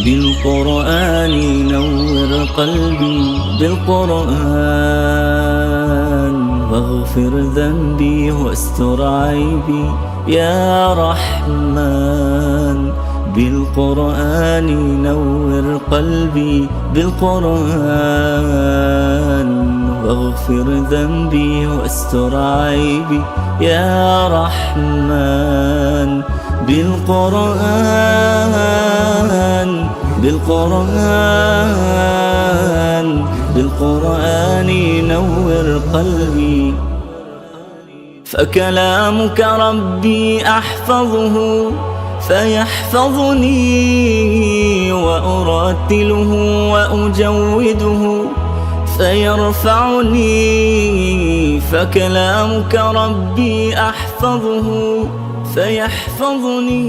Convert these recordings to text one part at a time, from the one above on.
بالقرآن نور قلبي بالقرآن، واغفر ذنبي واستر عيبي يا رحمن. بالقرآن نور قلبي بالقرآن، واغفر ذنبي واستر عيبي يا رحمن. بالقرآن بالقرآن بالقرآن نور قلبي، فكلامك ربي أحفظه فيحفظني، وأرتله وأجوده فيرفعني. فكلامك ربي أحفظه فيحفظني،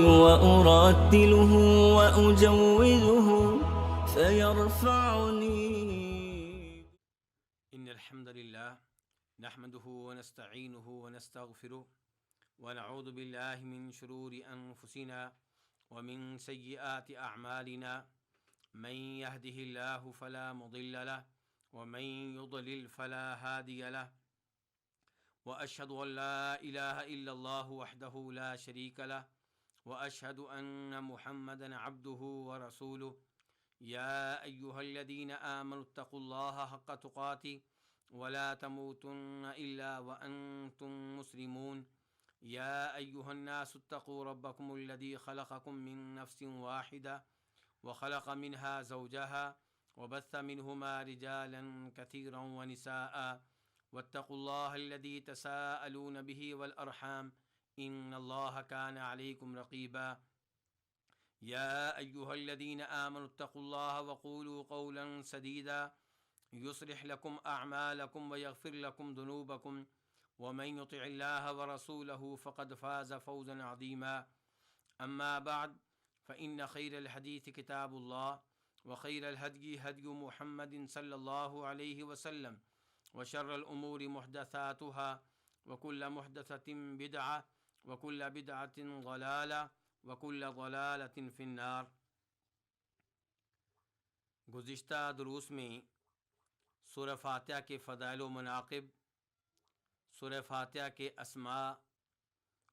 وأرتله وأجوده فيرفعني. إن الحمد لله نحمده ونستعينه ونستغفره ونعوذ بالله من شرور أنفسنا ومن سيئات أعمالنا، من يهده الله فلا مضل له ومن يضلل فلا هادي له، وأشهد أن لا إله إلا الله وحده لا شريك له، وأشهد أن محمدا عبده ورسوله. يا أيها الذين آمنوا اتقوا الله حق تقاته ولا تموتن إلا وأنتم مسلمون. يا أيها الناس اتقوا ربكم الذي خلقكم من نفس واحدة وخلق منها زوجها وبث منهما رجالا كثيرا ونساء، واتقوا الله الذي تساءلون به والأرحام إن الله كان عليكم رقيبا. يا أيها الذين آمنوا اتقوا الله وقولوا قولا سديدا يصلح لكم أعمالكم ويغفر لكم ذنوبكم، ومن يطع الله ورسوله فقد فاز فوزا عظيما. أما بعد فإن خير الحديث كتاب الله، وخير الهدي هدي محمد صلى الله عليه وسلم، وشر الأمور محدثاتها، وكل محدثة بدعة، وكل بدعة ضلالة، وكل ضلالة في النار. گزشتہ دروس میں سورہ فاتحہ کے فضائل و مناقب، سورہ فاتحہ کے اسماء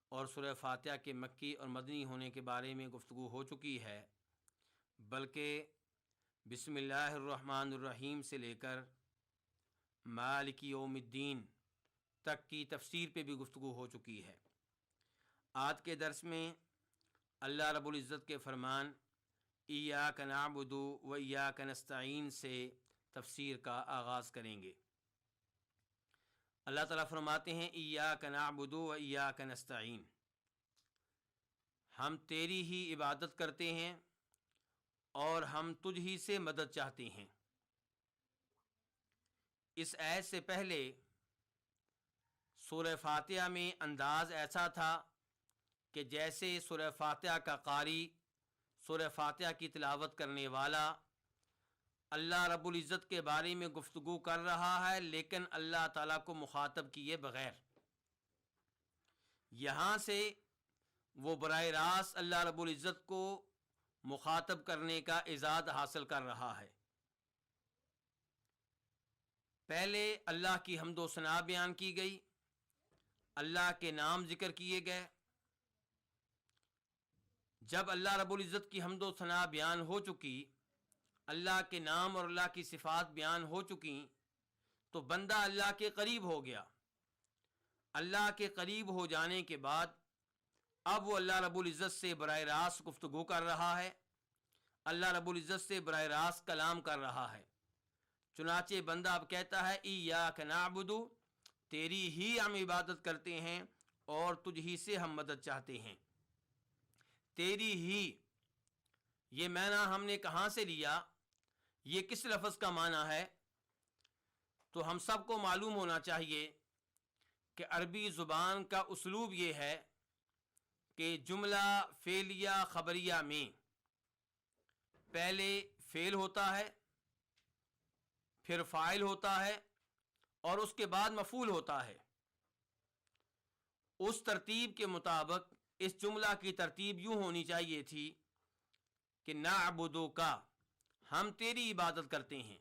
اور سورہ فاتحہ کے مکی اور مدنی ہونے کے بارے میں گفتگو ہو چکی ہے، بلکہ بسم اللہ الرحمن الرحیم سے لے کر مالک یوم الدین تک کی تفسیر پہ بھی گفتگو ہو چکی ہے۔ آج کے درس میں اللہ رب العزت کے فرمان ایاک نعبد و ایاک نستعین سے تفسیر کا آغاز کریں گے۔ اللہ تعالیٰ فرماتے ہیں ایاک نعبد و ایاک نستعین، ہم تیری ہی عبادت کرتے ہیں اور ہم تجھ ہی سے مدد چاہتے ہیں۔ اس آیت سے پہلے سورہ فاتحہ میں انداز ایسا تھا کہ جیسے سورہ فاتحہ کا قاری، سورہ فاتحہ کی تلاوت کرنے والا اللہ رب العزت کے بارے میں گفتگو کر رہا ہے، لیکن اللہ تعالیٰ کو مخاطب کیے بغیر۔ یہاں سے وہ براہ راست اللہ رب العزت کو مخاطب کرنے کا اعزاز حاصل کر رہا ہے۔ پہلے اللہ کی حمد و ثنا بیان کی گئی، اللہ کے نام ذکر کیے گئے۔ جب اللہ رب العزت کی حمد و ثنا بیان ہو چکی، اللہ کے نام اور اللہ کی صفات بیان ہو چکی، تو بندہ اللہ کے قریب ہو گیا۔ اللہ کے قریب ہو جانے کے بعد اب وہ اللہ رب العزت سے براہ راست گفتگو کر رہا ہے، اللہ رب العزت سے براہ راست کلام کر رہا ہے۔ چنانچہ بندہ اب کہتا ہے ایاک نعبد، تیری ہی ہم عبادت کرتے ہیں اور تجھ ہی سے ہم مدد چاہتے ہیں۔ تیری ہی، یہ معنی ہم نے کہاں سے لیا؟ یہ کس لفظ کا معنی ہے؟ تو ہم سب کو معلوم ہونا چاہیے کہ عربی زبان کا اسلوب یہ ہے کہ جملہ فعلیہ خبریہ میں پہلے فعل ہوتا ہے، پھر فاعل ہوتا ہے اور اس کے بعد مفعول ہوتا ہے۔ اس ترتیب کے مطابق اس جملہ کی ترتیب یوں ہونی چاہیے تھی کہ نعبدک ہم تیری عبادت کرتے ہیں.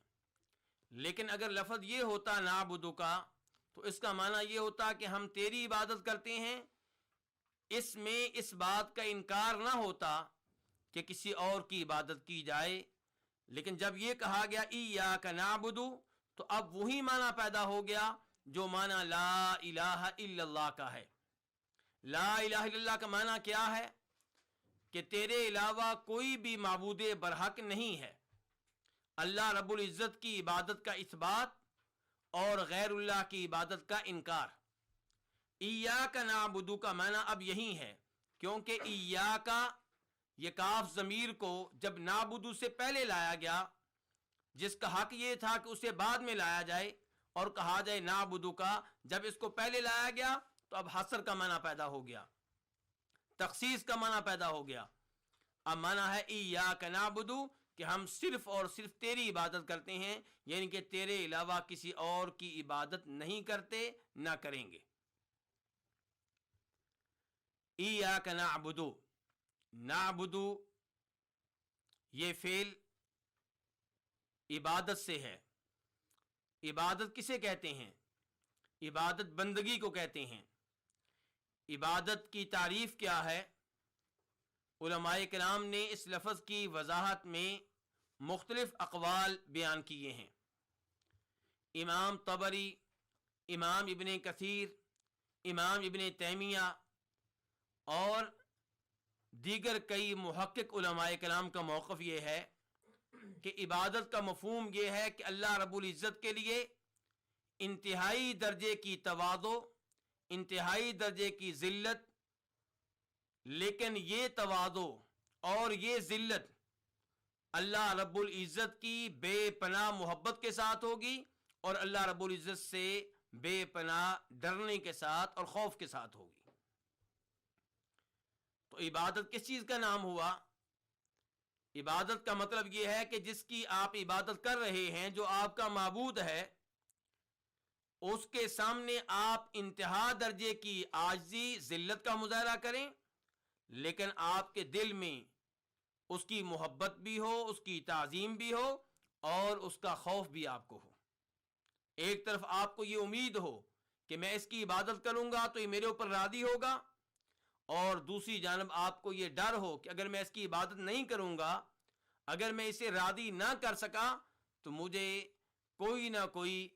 لیکن اگر لفظ یہ ہوتا نعبدک تو اس کا معنی یہ ہوتا کہ ہم تیری عبادت کرتے ہیں. اس میں اس بات کا انکار نہ ہوتا کہ کسی اور کی عبادت کی جائے. لیکن جب یہ کہا گیا ایاک نعبد تو اب وہی معنی پیدا ہو گیا جو معنی لا الہ الا اللہ کا ہے. لا الہ الا اللہ کا معنی کیا ہے؟ کہ تیرے علاوہ کوئی بھی معبود برحق نہیں ہے. اللہ رب العزت کی عبادت کا اثبات اور غیر اللہ کی عبادت کا انکار. ایاک نعبد کا معنی اب یہی ہے، کیونکہ ایاک یہ کاف ضمیر کو جب نعبد سے پہلے لایا گیا، جس کا حق یہ تھا کہ اسے بعد میں لایا جائے اور کہا جائے نعبد کا، جب اس کو پہلے لایا گیا تو اب حصر کا معنی پیدا ہو گیا، تخصیص کا معنی پیدا ہو گیا. اب معنی ہے ایاک نعبد کہ ہم صرف اور صرف تیری عبادت کرتے ہیں، یعنی کہ تیرے علاوہ کسی اور کی عبادت نہیں کرتے، نہ کریں گے. ایاک نعبد، نعبد یہ فعل عبادت سے ہے. عبادت کسے کہتے ہیں؟ عبادت بندگی کو کہتے ہیں. عبادت کی تعریف کیا ہے؟ علماء کرام نے اس لفظ کی وضاحت میں مختلف اقوال بیان کیے ہیں. امام طبری، امام ابن کثیر، امام ابن تیمیہ اور دیگر کئی محقق علماء کرام کا موقف یہ ہے کہ عبادت کا مفہوم یہ ہے کہ اللہ رب العزت کے لیے انتہائی درجے کی تواضع، انتہائی درجے کی ذلت، لیکن یہ تواضع اور یہ ذلت اللہ رب العزت کی بے پناہ محبت کے ساتھ ہوگی اور اللہ رب العزت سے بے پناہ ڈرنے کے ساتھ اور خوف کے ساتھ ہوگی. تو عبادت کس چیز کا نام ہوا؟ عبادت کا مطلب یہ ہے کہ جس کی آپ عبادت کر رہے ہیں، جو آپ کا معبود ہے، اس کے سامنے آپ انتہا درجے کی عاجزی، ذلت کا مظاہرہ کریں، لیکن آپ کے دل میں اس کی محبت بھی ہو، اس کی تعظیم بھی ہو اور اس کا خوف بھی آپ کو ہو. ایک طرف آپ کو یہ امید ہو کہ میں اس کی عبادت کروں گا تو یہ میرے اوپر راضی ہوگا، اور دوسری جانب آپ کو یہ ڈر ہو کہ اگر میں اس کی عبادت نہیں کروں گا، اگر میں اسے راضی نہ کر سکا تو مجھے کوئی نہ کوئی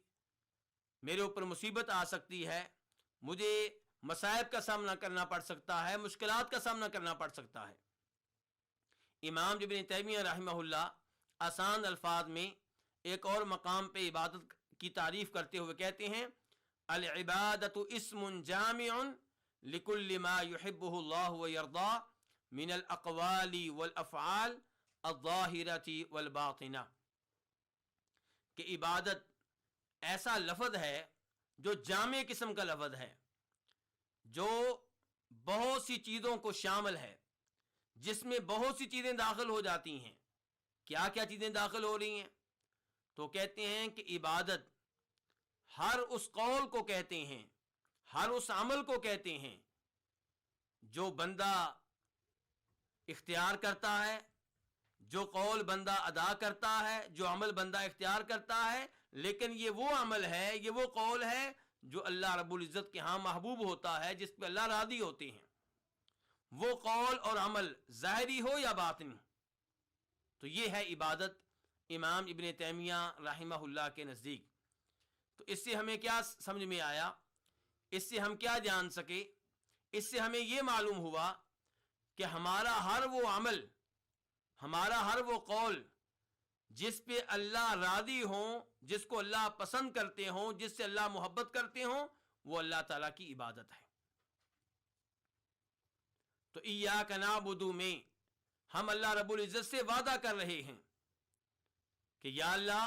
میرے اوپر مصیبت آ سکتی ہے، مجھے مصائب کا سامنا کرنا پڑ سکتا ہے، مشکلات کا سامنا کرنا پڑ سکتا ہے. امام ابن تیمیہ رحمہ اللہ آسان الفاظ میں ایک اور مقام پہ عبادت کی تعریف کرتے ہوئے کہتے ہیں العبادت اسم جامع لکل ما یحبہ اللہ ویرضا من الاقوال والافعال الظاہرۃ والباطنہ. کہ عبادت ایسا لفظ ہے جو جامع قسم کا لفظ ہے، جو بہت سی چیزوں کو شامل ہے، جس میں بہت سی چیزیں داخل ہو جاتی ہیں. کیا کیا چیزیں داخل ہو رہی ہیں؟ تو کہتے ہیں کہ عبادت ہر اس قول کو کہتے ہیں، ہر اس عمل کو کہتے ہیں جو بندہ اختیار کرتا ہے، جو قول بندہ ادا کرتا ہے، جو عمل بندہ اختیار کرتا ہے، لیکن یہ وہ عمل ہے، یہ وہ قول ہے جو اللہ رب العزت کے ہاں محبوب ہوتا ہے، جس پہ اللہ راضی ہوتے ہیں. وہ قول اور عمل ظاہری ہو یا باطنی. تو یہ ہے عبادت امام ابن تیمیہ رحمہ اللہ کے نزدیک. تو اس سے ہمیں کیا سمجھ میں آیا؟ اس سے ہم کیا جان سکے؟ اس سے ہمیں یہ معلوم ہوا کہ ہمارا ہر وہ عمل، ہمارا ہر وہ قول جس پہ اللہ راضی ہوں، جس کو اللہ پسند کرتے ہوں، جس سے اللہ محبت کرتے ہوں، وہ اللہ تعالیٰ کی عبادت ہے. تو ایاک نعبد میں ہم اللہ رب العزت سے وعدہ کر رہے ہیں کہ یا اللہ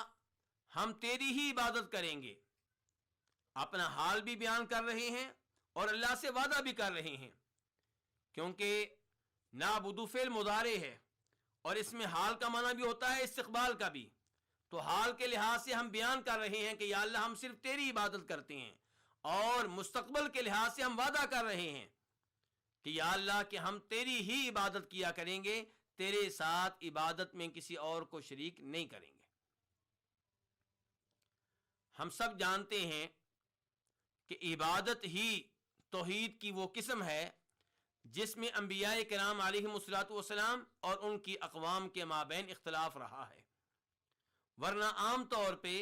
ہم تیری ہی عبادت کریں گے. اپنا حال بھی بیان کر رہے ہیں اور اللہ سے وعدہ بھی کر رہے ہیں، کیونکہ نعبد فعل مضارع ہے اور اس میں حال کا معنی بھی ہوتا ہے، استقبال کا بھی. تو حال کے لحاظ سے ہم بیان کر رہے ہیں کہ یا اللہ ہم صرف تیری عبادت کرتے ہیں، اور مستقبل کے لحاظ سے ہم وعدہ کر رہے ہیں کہ یا اللہ کہ ہم تیری ہی عبادت کیا کریں گے، تیرے ساتھ عبادت میں کسی اور کو شریک نہیں کریں گے۔ ہم سب جانتے ہیں کہ عبادت ہی توحید کی وہ قسم ہے جس میں انبیاء کرام علیہم الصلوۃ والسلام اور ان کی اقوام کے مابین اختلاف رہا ہے، ورنہ عام طور پہ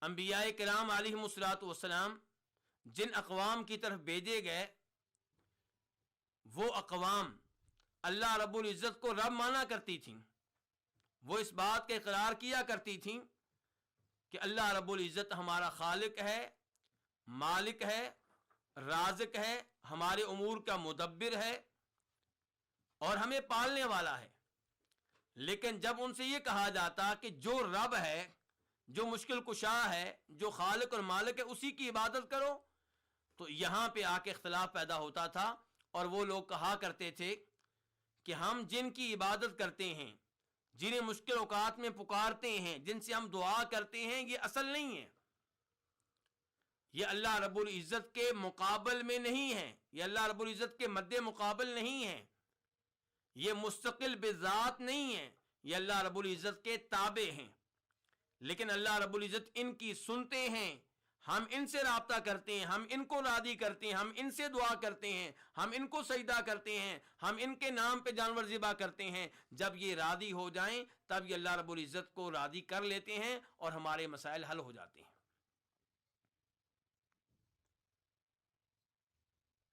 انبیاء کرام علیہم الصلوۃ والسلام جن اقوام کی طرف بھیجے گئے وہ اقوام اللہ رب العزت کو رب مانا کرتی تھیں، وہ اس بات کا اقرار کیا کرتی تھیں کہ اللہ رب العزت ہمارا خالق ہے، مالک ہے، رازق ہے، ہمارے امور کا مدبر ہے اور ہمیں پالنے والا ہے۔ لیکن جب ان سے یہ کہا جاتا کہ جو رب ہے، جو مشکل کشا ہے، جو خالق اور مالک ہے، اسی کی عبادت کرو، تو یہاں پہ آ کے اختلاف پیدا ہوتا تھا، اور وہ لوگ کہا کرتے تھے کہ ہم جن کی عبادت کرتے ہیں، جنہیں مشکل اوقات میں پکارتے ہیں، جن سے ہم دعا کرتے ہیں، یہ اصل نہیں ہے، یہ اللہ رب العزت کے مقابل میں نہیں ہے، یہ اللہ رب العزت کے مد مقابل نہیں ہے، یہ مستقل بذات نہیں ہے، یہ اللہ رب العزت کے تابع ہیں۔ لیکن اللہ رب العزت ان کی سنتے ہیں، ہم ان سے رابطہ کرتے ہیں، ہم ان کو راضی کرتے ہیں، ہم ان سے دعا کرتے ہیں، ہم ان کو سجدہ کرتے ہیں، ہم ان کے نام پہ جانور ذبح کرتے ہیں۔ جب یہ راضی ہو جائیں تب یہ اللہ رب العزت کو راضی کر لیتے ہیں اور ہمارے مسائل حل ہو جاتے ہیں۔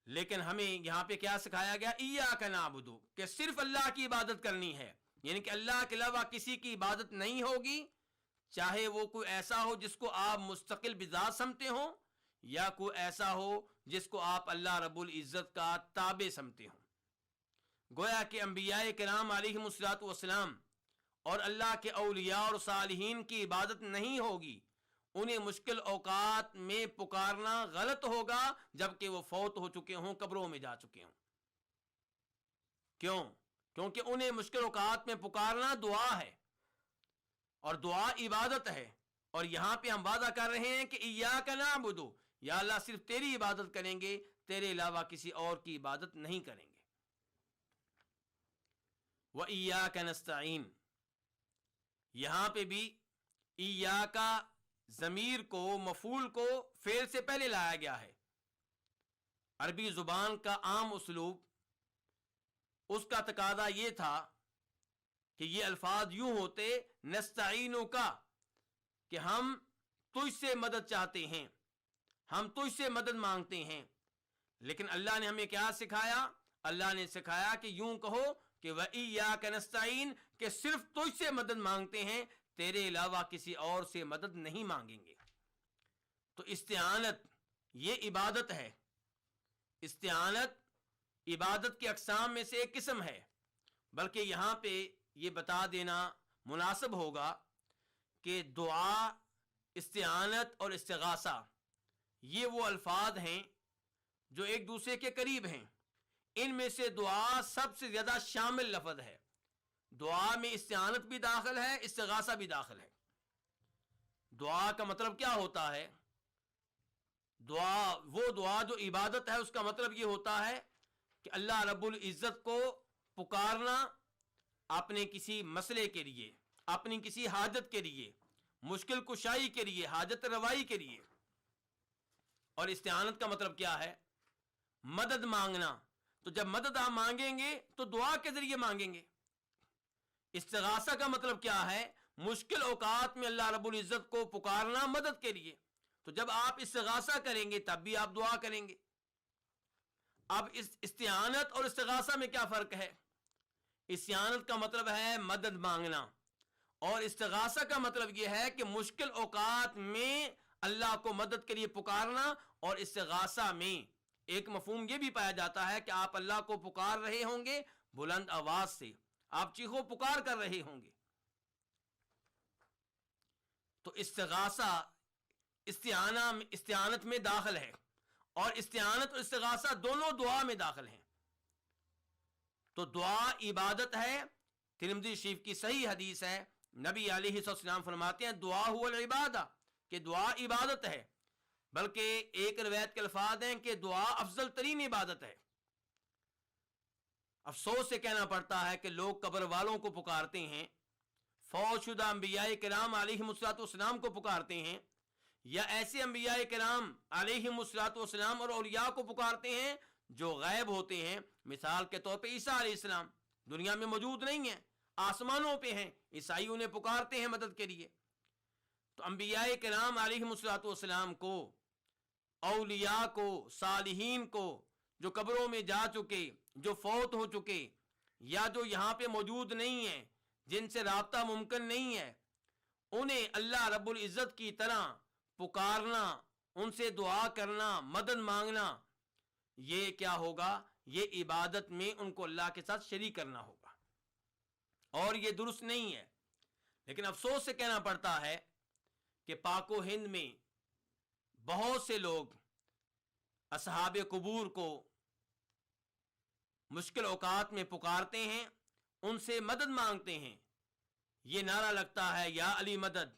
لیکن ہمیں یہاں پہ کیا سکھایا گیا؟ ایاک نعبد، کہ صرف اللہ کی عبادت کرنی ہے، یعنی کہ اللہ کے علاوہ کسی کی عبادت نہیں ہوگی، چاہے وہ کوئی ایسا ہو جس کو آپ مستقل بذات سمجھتے ہوں، یا کوئی ایسا ہو جس کو آپ اللہ رب العزت کا تابع سمجھتے ہوں۔ گویا کہ انبیاء کرام علیہم الصلوۃ والسلام اور اللہ کے اولیاء اور صالحین کی عبادت نہیں ہوگی، انہیں مشکل اوقات میں پکارنا غلط ہوگا جبکہ وہ فوت ہو چکے ہوں، قبروں میں جا چکے ہوں۔ کیوں؟ کیونکہ انہیں مشکل اوقات میں پکارنا دعا ہے، اور دعا عبادت ہے، اور یہاں پہ ہم وعدہ کر رہے ہیں کہ ایاک نعبد، یا اللہ صرف تیری عبادت کریں گے، تیرے علاوہ کسی اور کی عبادت نہیں کریں گے۔ وَإِيَّاكَ نَسْتَعِينُ، یہاں پہ بھی ایاک ضمیر کو، مفعول کو فعل سے پہلے لایا گیا ہے۔ عربی زبان کا عام اسلوب، اس کا تقاضا یہ تھا کہ یہ الفاظ یوں ہوتے نستعینو کا، کہ ہم تجھ سے مدد چاہتے ہیں، ہم تجھ سے مدد مانگتے ہیں۔ لیکن اللہ نے ہمیں کیا سکھایا؟ اللہ نے سکھایا کہ یوں کہو کہ وَإِيَّاكَ نَسْتَعِينُ، کہ صرف تجھ سے مدد مانگتے ہیں، تیرے علاوہ کسی اور سے مدد نہیں مانگیں گے۔ تو استعانت یہ عبادت ہے، استعانت عبادت کی اقسام میں سے ایک قسم ہے، بلکہ یہاں پہ یہ بتا دینا مناسب ہوگا کہ دعا، استعانت اور استغاثہ یہ وہ الفاظ ہیں جو ایک دوسرے کے قریب ہیں۔ ان میں سے دعا سب سے زیادہ شامل لفظ ہے، دعا میں استعانت بھی داخل ہے، استغاثہ بھی داخل ہے۔ دعا کا مطلب کیا ہوتا ہے؟ وہ دعا جو عبادت ہے، اس کا مطلب یہ ہوتا ہے کہ اللہ رب العزت کو پکارنا اپنے کسی مسئلے کے لیے، اپنی کسی حاجت کے لیے، مشکل کشائی کے لیے، حاجت روائی کے لیے۔ اور استعانت کا مطلب کیا ہے؟ مدد مانگنا۔ تو جب مدد آپ مانگیں گے تو دعا کے ذریعے مانگیں گے۔ استغاثہ کا مطلب کیا ہے؟ مشکل اوقات میں اللہ رب العزت کو پکارنا مدد کے لیے۔ تو جب آپ استغاثہ کریں گے تب بھی آپ دعا کریں گے۔ اب اس استعانت اور استغاثہ میں کیا فرق ہے؟ استعانت کا مطلب ہے مدد مانگنا، اور استغاثہ کا مطلب یہ ہے کہ مشکل اوقات میں اللہ کو مدد کے لیے پکارنا۔ اور استغاثہ میں ایک مفہوم یہ بھی پایا جاتا ہے کہ آپ اللہ کو پکار رہے ہوں گے بلند آواز سے، آپ چیخو پکار کر رہے ہوں گے۔ تو استغاثہ استعانت میں داخل ہے، اور استعانت اور استغاثہ دونوں دعا میں داخل ہیں۔ تو دعا عبادت ہے۔ ترمذی شریف کی صحیح حدیث ہے، نبی علیہ السلام فرماتے ہیں دعا هو العبادہ، کہ دعا عبادت ہے۔ بلکہ ایک روایت کے الفاظ ہیں کہ دعا افضل ترین عبادت ہے۔ افسوس سے کہنا پڑتا ہے کہ لوگ قبر والوں کو پکارتے ہیں، فوت شدہ انبیاء کرام علیہم الصلوۃ والسلام کو پکارتے ہیں، یا ایسے انبیاء کرام علیہم الصلوۃ والسلام اور اولیاء کو پکارتے ہیں جو غائب ہوتے ہیں۔ مثال کے طور پہ عیسیٰ علیہ السلام دنیا میں موجود نہیں ہیں، آسمانوں پہ ہیں، عیسائی انہیں پکارتے ہیں مدد کے لیے۔ تو انبیاء کرام علیہم الصلوۃ والسلام کو، اولیاء کو، صالحین کو، جو قبروں میں جا چکے، جو فوت ہو چکے، یا جو یہاں پہ موجود نہیں ہیں، جن سے رابطہ ممکن نہیں ہے، انہیں اللہ رب العزت کی طرح پکارنا، ان سے دعا کرنا، مدد مانگنا، یہ کیا ہوگا؟ یہ عبادت میں ان کو اللہ کے ساتھ شریک کرنا ہوگا، اور یہ درست نہیں ہے۔ لیکن افسوس سے کہنا پڑتا ہے کہ پاک و ہند میں بہت سے لوگ اصحاب قبور کو مشکل اوقات میں پکارتے ہیں، ان سے مدد مانگتے ہیں۔ یہ نعرہ لگتا ہے یا علی مدد،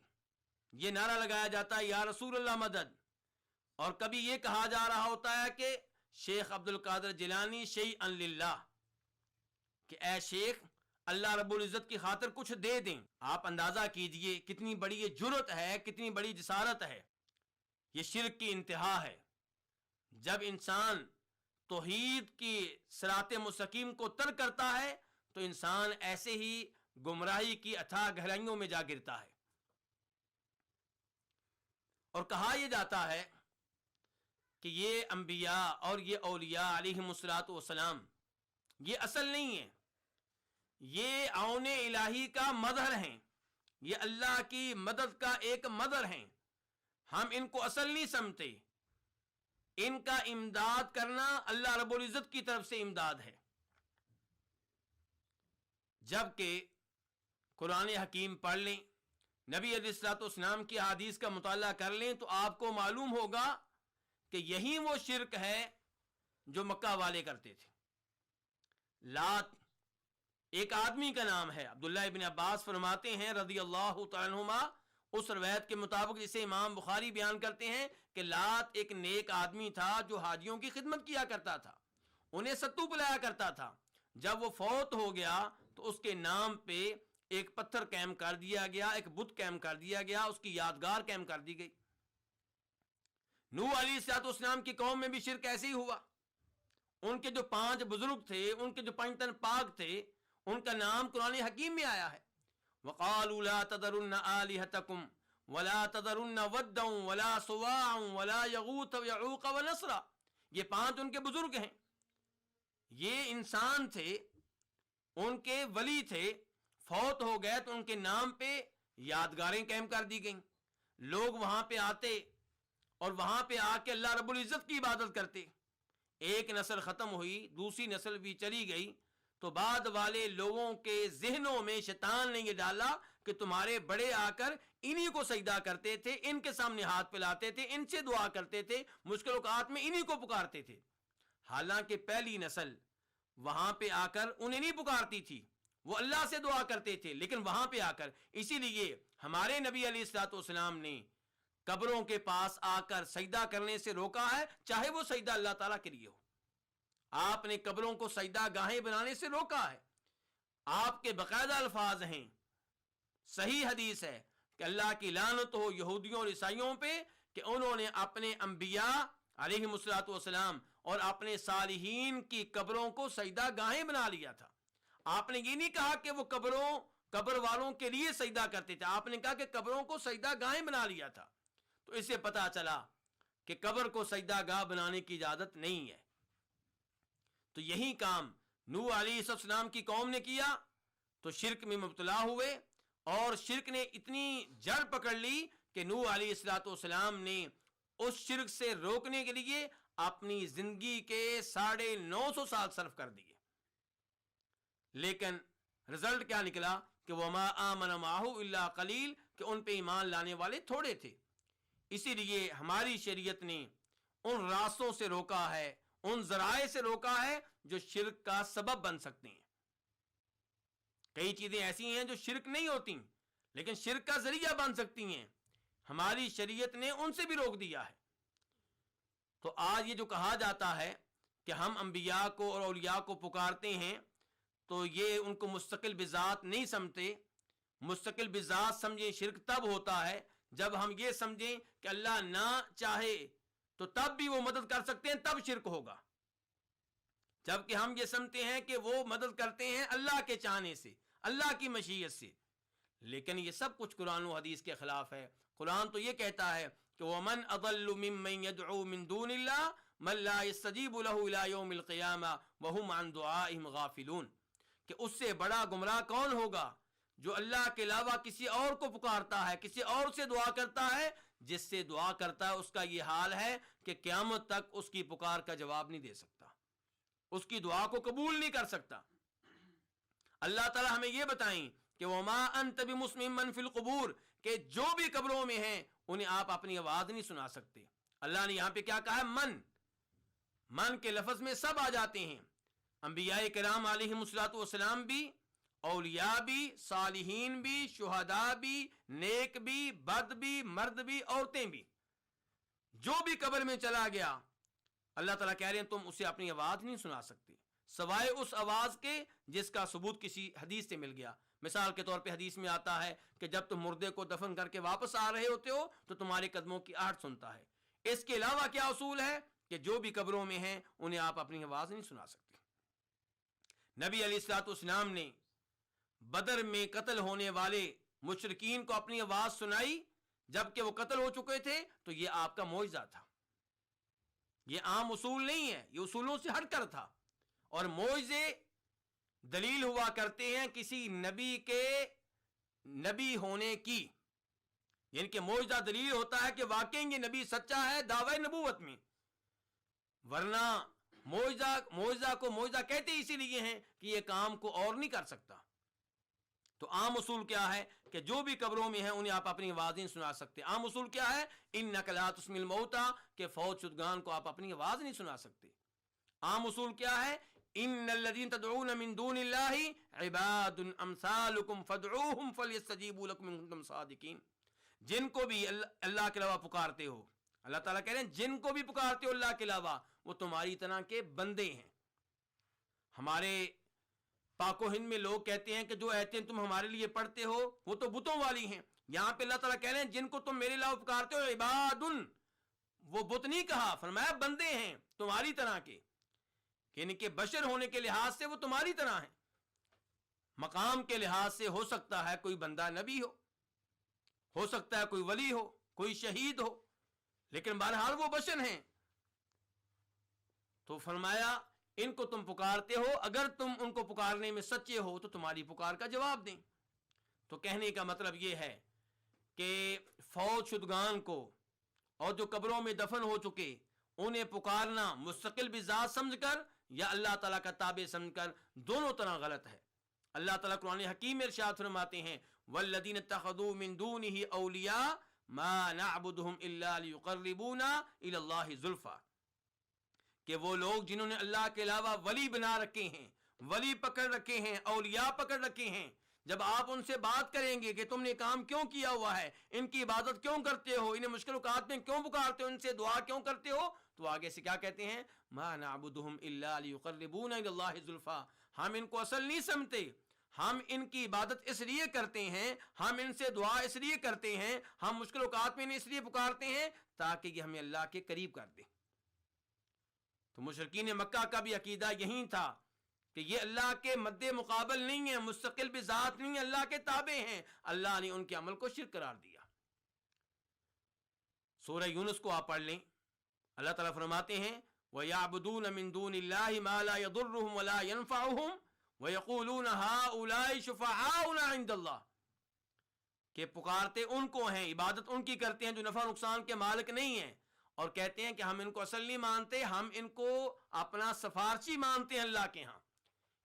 یہ نعرہ لگایا جاتا ہے یا رسول اللہ مدد، اور کبھی یہ کہا جا رہا ہوتا ہے کہ شیخ عبد القادر جیلانی شیئا للہ، کہ اے شیخ اللہ رب العزت کی خاطر کچھ دے دیں۔ آپ اندازہ کیجئے کتنی بڑی یہ جرأت ہے، کتنی بڑی جسارت ہے، یہ شرک کی انتہا ہے۔ جب انسان توحید کی صراط مستقیم کو ترک کرتا ہے تو انسان ایسے ہی گمراہی کی اتھاہ گہرائیوں میں جا گرتا ہے۔ اور کہا یہ جاتا ہے کہ یہ انبیاء اور یہ اولیاء علیہم الصلوۃ والسلام یہ اصل نہیں ہے، یہ عون الہی کا مظہر ہیں، یہ اللہ کی مدد کا ایک مظہر ہیں۔ ہم ان کو اصل نہیں سمجھتے، ان کا امداد کرنا اللہ رب العزت کی طرف سے امداد ہے۔ جبکہ قرآن حکیم پڑھ لیں، نبی علیہ الصلوۃ والسلام کی حدیث کا مطالعہ کر لیں تو آپ کو معلوم ہوگا کہ یہی وہ شرک ہے جو مکہ والے کرتے تھے۔ لات ایک آدمی کا نام ہے، عبداللہ ابن عباس فرماتے ہیں رضی اللہ تعالیٰ عنہما، اس روایت کے مطابق جسے امام بخاری بیان کرتے ہیں کہ لات ایک نیک آدمی تھا جو حاجیوں کی خدمت کیا کرتا تھا، انہیں ستو پلایا کرتا تھا۔ جب وہ فوت ہو گیا تو اس کے نام پہ ایک پتھر قائم کر دیا گیا، ایک بت قائم کر دیا گیا، اس کی یادگار قائم کر دی گئی۔ نوح علیہ السلام کی قوم میں بھی شرک ایسے ہی ہوا۔ ان کے جو 5 بزرگ تھے، ان کے جو 5 تن پاک تھے، ان کا نام قرآن حکیم میں آیا ہے۔ وَقَالُوا لَا تَذَرُنَّ آلِهَتَكُمْ وَلَا تَذَرُنَّ وَدًّا وَلَا سُوَاعًا وَلَا يَغُوثَ وَيَعُوقَ وَنَسْرًا، یہ 5 ان کے بزرگ ہیں، یہ انسان تھے، ان کے ولی تھے، فوت ہو گئے تو ان کے نام پہ یادگاریں قائم کر دی گئیں۔ لوگ وہاں پہ آتے اور وہاں پہ آ کے اللہ رب العزت کی عبادت کرتے۔ ایک نسل ختم ہوئی، دوسری نسل بھی چلی گئی، تو بعد والے لوگوں کے ذہنوں میں شیطان نے یہ ڈالا کہ تمہارے بڑے آ کر انہی کو سجدہ کرتے تھے، ان کے سامنے ہاتھ پھیلاتے تھے، ان سے دعا کرتے تھے، مشکل اوقات میں انہی کو پکارتے تھے۔ حالانکہ پہلی نسل وہاں پہ آ کر انہیں نہیں پکارتی تھی، وہ اللہ سے دعا کرتے تھے، لیکن وہاں پہ آ کر، اسی لیے ہمارے نبی علیہ الصلوۃ والسلام نے قبروں کے پاس آ کر سجدہ کرنے سے روکا ہے، چاہے وہ سجدہ اللہ تعالیٰ کے لیے ہو۔ آپ نے قبروں کو سجدہ گاہیں بنانے سے روکا ہے۔ آپ کے باقاعدہ الفاظ ہیں، صحیح حدیث ہے کہ اللہ کی لعنت ہو یہودیوں اور عیسائیوں پہ کہ انہوں نے اپنے انبیاء علیہم الصلوۃ والسلام اور اپنے صالحین کی قبروں کو سجدہ گاہیں بنا لیا تھا۔ آپ نے یہ نہیں کہا کہ وہ قبر والوں کے لیے سجدہ کرتے تھے، آپ نے کہا کہ قبروں کو سجدہ گاہیں بنا لیا تھا۔ تو اس سے پتہ چلا کہ قبر کو سجدہ گاہ بنانے کی اجازت نہیں ہے۔ تو یہی کام نوح علیہ السلام کی قوم نے کیا تو شرک میں مبتلا ہوئے، اور شرک نے اتنی جڑ پکڑ لی کہ نوح علیہ السلام نے اس شرک سے روکنے کے لیے اپنی زندگی کے 950 سال صرف کر دیے، لیکن رزلٹ کیا نکلا کہ وما آمن معہ الا قلیل، کہ ان پہ ایمان لانے والے تھوڑے تھے۔ اسی لیے ہماری شریعت نے ان راستوں سے روکا ہے، ان ذرائع سے روکا ہے جو شرک کا سبب بن سکتے ہیں۔ کئی چیزیں ایسی ہیں جو شرک نہیں ہوتی لیکن شرک کا ذریعہ بن سکتی ہیں، ہماری شریعت نے ان سے بھی روک دیا ہے۔ تو آج یہ جو کہا جاتا ہے کہ ہم انبیاء کو اور اولیاء کو پکارتے ہیں تو یہ ان کو مستقل بذات نہیں سمجھتے. مستقل بذات سمجھیں شرک تب ہوتا ہے جب ہم یہ سمجھیں کہ اللہ نہ چاہے تو تب بھی وہ مدد کر سکتے ہیں، تب شرک ہوگا. جبکہ ہم یہ سمجھتے ہیں کہ وہ مدد کرتے ہیں اللہ کے چاہنے سے، اللہ کی مشیت سے. لیکن یہ سب کچھ قرآن و حدیث کے خلاف ہے. قرآن تو یہ کہتا ہے کہ وَمَنْ أَضَلُّ مِمَّنْ يَدْعُو مِن دُونِ اللَّهِ مَن لَّا يَسْتَجِيبُ لَهُ إِلَىٰ يَوْمِ الْقِيَامَةِ وَهُمْ عَن دُعَائِهِمْ غَافِلُونَ. کہ اس سے بڑا گمراہ کون ہوگا جو اللہ کے علاوہ کسی اور کو پکارتا ہے، کسی اور سے دعا کرتا ہے. جس سے دعا کرتا ہے اس کا یہ حال ہے کہ قیامت تک اس کی پکار کا جواب نہیں دے سکتا، اس کی دعا کو قبول نہیں کر سکتا. اللہ تعالیٰ ہمیں یہ بتائیں کہ وَمَا أَنْتَ بِمُسْمِعٍ مَّن فِي الْقُبُورِ، کہ جو بھی قبروں میں ہیں انہیں آپ اپنی آواز نہیں سنا سکتے. اللہ نے یہاں پہ کیا کہا ہے؟ من کے لفظ میں سب آ جاتے ہیں. انبیاء کرام علیہم الصلوۃ والسلام بھی، اولیاء بھی، صالحین بھی، شہداء بھی، نیک بھی، بد بھی، مرد بھی، عورتیں بھی. جو بھی قبر میں چلا گیا اللہ تعالیٰ کہہ رہے ہیں تم اسے اپنی آواز نہیں سنا سکتے سوائے اس آواز کے جس کا ثبوت کسی حدیث سے مل گیا. مثال کے طور پہ حدیث میں آتا ہے کہ جب تم مردے کو دفن کر کے واپس آ رہے ہوتے ہو تو تمہارے قدموں کی آہٹ سنتا ہے. اس کے علاوہ کیا اصول ہے کہ جو بھی قبروں میں ہیں انہیں آپ اپنی آواز نہیں سنا سکتے. نبی علیہ الصلوۃ والسلام نے بدر میں قتل ہونے والے مشرکین کو اپنی آواز سنائی جبکہ وہ قتل ہو چکے تھے، تو یہ آپ کا معجزہ تھا. یہ عام اصول نہیں ہے، یہ اصولوں سے ہٹ کر تھا. اور معجزے دلیل ہوا کرتے ہیں کسی نبی کے نبی ہونے کی، یعنی کہ معجزہ دلیل ہوتا ہے کہ واقعی یہ نبی سچا ہے دعوی نبوت میں. ورنہ معجزہ کو معجزہ کہتے اسی لیے ہیں کہ یہ کام کو اور نہیں کر سکتا. تو عام اصول کیا ہے کہ جو بھی قبروں میں ہیں انہیں آپ اپنی آواز نہیں سنا سکتے. عام اصول کیا ہے؟ اِنَّكَ لَا تُسْمِعُ الْمَوْتَىٰ، کہ فوت شدگان کو آپ اپنی آواز نہیں سنا سکتے. عام اصول کیا ہے؟ إِنَّ الَّذِينَ تَدْعُونَ مِن دُونِ اللَّهِ عِبَادٌ أَمْثَالُكُمْ فَادْعُوهُمْ فَلْيَسْتَجِيبُوا لَكُمْ إِن كُنتُمْ صَادِقِينَ. جن کو بھی اللہ کے علاوہ پکارتے ہو، اللہ تعالیٰ کہہ رہے ہیں جن کو بھی پکارتے ہو اللہ کے علاوہ وہ تمہاری طرح کے بندے ہیں. ہمارے پاک و ہند میں لوگ کہتے ہیں کہ جو ایتیں تم ہمارے لیے پڑھتے ہو وہ تو بتوں والی ہیں. یہاں پہ اللہ تعالیٰ کہہ رہے ہیں جن کو تم میرے علاوہ پکارتے ہو عبادن، وہ بت نہیں کہا، فرمایا بندے ہیں تمہاری طرح کے، یعنی کہ بشر ہونے کے لحاظ سے وہ تمہاری طرح ہیں. مقام کے لحاظ سے ہو سکتا ہے کوئی بندہ نبی ہو سکتا ہے کوئی ولی ہو، کوئی شہید ہو، لیکن بہرحال وہ بشر ہیں. تو فرمایا ان کو تم پکارتے ہو، اگر تم ان کو پکارنے میں سچے ہو تو تمہاری پکار کا جواب دیں. تو کہنے کا مطلب یہ ہے کہ فوت شدگان کو اور جو قبروں میں دفن ہو چکے انہیں پکارنا مستقل بذات سمجھ کر یا اللہ تعالیٰ کا تابع سمجھ کر دونوں طرح غلط ہے. اللہ تعالیٰ قرآن حکیم میں ارشاد فرماتے ہیں والذین اتخذوا من دونه اولیاء ما نعبدهم الا ليقربونا الى اللہ زلفا، کہ وہ لوگ جنہوں نے اللہ کے علاوہ ولی بنا رکھے ہیں، ولی پکڑ رکھے ہیں، اولیاء پکڑ رکھے ہیں، جب آپ ان سے بات کریں گے کہ تم نے کام کیوں کیا ہوا ہے، ان کی عبادت کیوں کرتے ہو، انہیں مشکل اوقات میں کیوں پکارتے ہو، ان سے دعا کیوں کرتے ہو، تو آگے سے کیا کہتے ہیں ما نعبدهم الا ليقربونا الى اللہ زلفا. ہم ان کو اصل نہیں سمجھتے، ہم ان کی عبادت اس لیے کرتے ہیں، ہم ان سے دعا اس لیے کرتے ہیں، ہم مشکل اوقات میں انہیں اس لیے پکارتے ہیں تاکہ یہ ہمیں اللہ کے قریب کر دے. تو مشرکین مکہ کا بھی عقیدہ یہی تھا کہ یہ اللہ کے مد مقابل نہیں ہے، مستقل بذات نہیں ہے، اللہ کے تابع ہیں. اللہ نے ان کے عمل کو شرک قرار دیا. سورہ یونس کو آپ پڑھ لیں، اللہ تعالیٰ فرماتے ہیں وَيَعْبُدُونَ مِن دُونِ اللَّهِ مَا لَا يَضُرُّهُمْ وَلَا يَنفَعُهُمْ وَيَقُولُونَ هَؤُلَاءِ شُفَعَاؤُنَا عِندَ اللَّهِ، کہ پکارتے ان کو ہیں، عبادت ان کی کرتے ہیں جو نفع نقصان کے مالک نہیں ہیں، اور کہتے ہیں کہ ہم ان کو اصل نہیں مانتے، ہم ان کو اپنا سفارشی مانتے ہیں اللہ کے ہاں،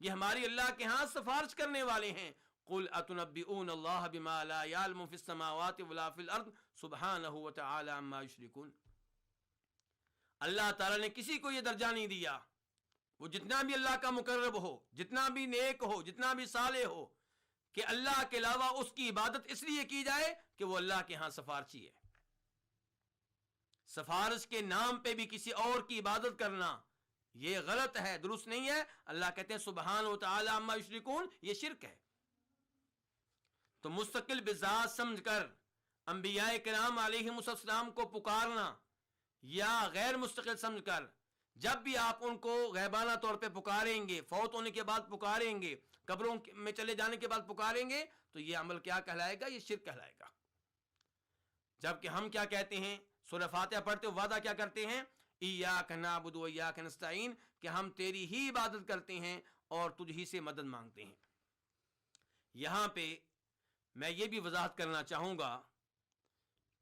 یہ ہماری اللہ کے ہاں سفارش کرنے والے ہیں. قُلْ أَتُنَبِّئُونَ اللَّهَ بِمَا لَا يَعْلَمُ فِي السَّمَاوَاتِ وَلَا فِي الْأَرْضِ سُبْحَانَهُ وَتَعَالَى عَمَّا يُشْرِكُونَ. اللہ تعالیٰ نے کسی کو یہ درجہ نہیں دیا، وہ جتنا بھی اللہ کا مقرب ہو، جتنا بھی نیک ہو، جتنا بھی صالح ہو، کہ اللہ کے علاوہ اس کی عبادت اس لیے کی جائے کہ وہ اللہ کے ہاں سفارشی ہے. سفارش کے نام پہ بھی کسی اور کی عبادت کرنا یہ غلط ہے، درست نہیں ہے. اللہ کہتے ہیں سبحان و تعالی عما یشرکون، یہ شرک ہے. تو مستقل بذات سمجھ کر انبیاء کرام علیہم السلام کو پکارنا یا غیر مستقل سمجھ کر جب بھی آپ ان کو غیبانہ طور پہ پکاریں گے، فوت ہونے کے بعد پکاریں گے، قبروں میں چلے جانے کے بعد پکاریں گے، تو یہ عمل کیا کہلائے گا؟ یہ شرک کہلائے گا. جبکہ ہم کیا کہتے ہیں؟ سورہ فاتحہ پڑھتے وعدہ کیا کرتے ہیں؟ ایاک نعبد و ایاک نستعین، کہ ہم تیری ہی عبادت کرتے ہیں اور تجھ ہی سے مدد مانگتے ہیں. یہاں پہ میں یہ بھی وضاحت کرنا چاہوں گا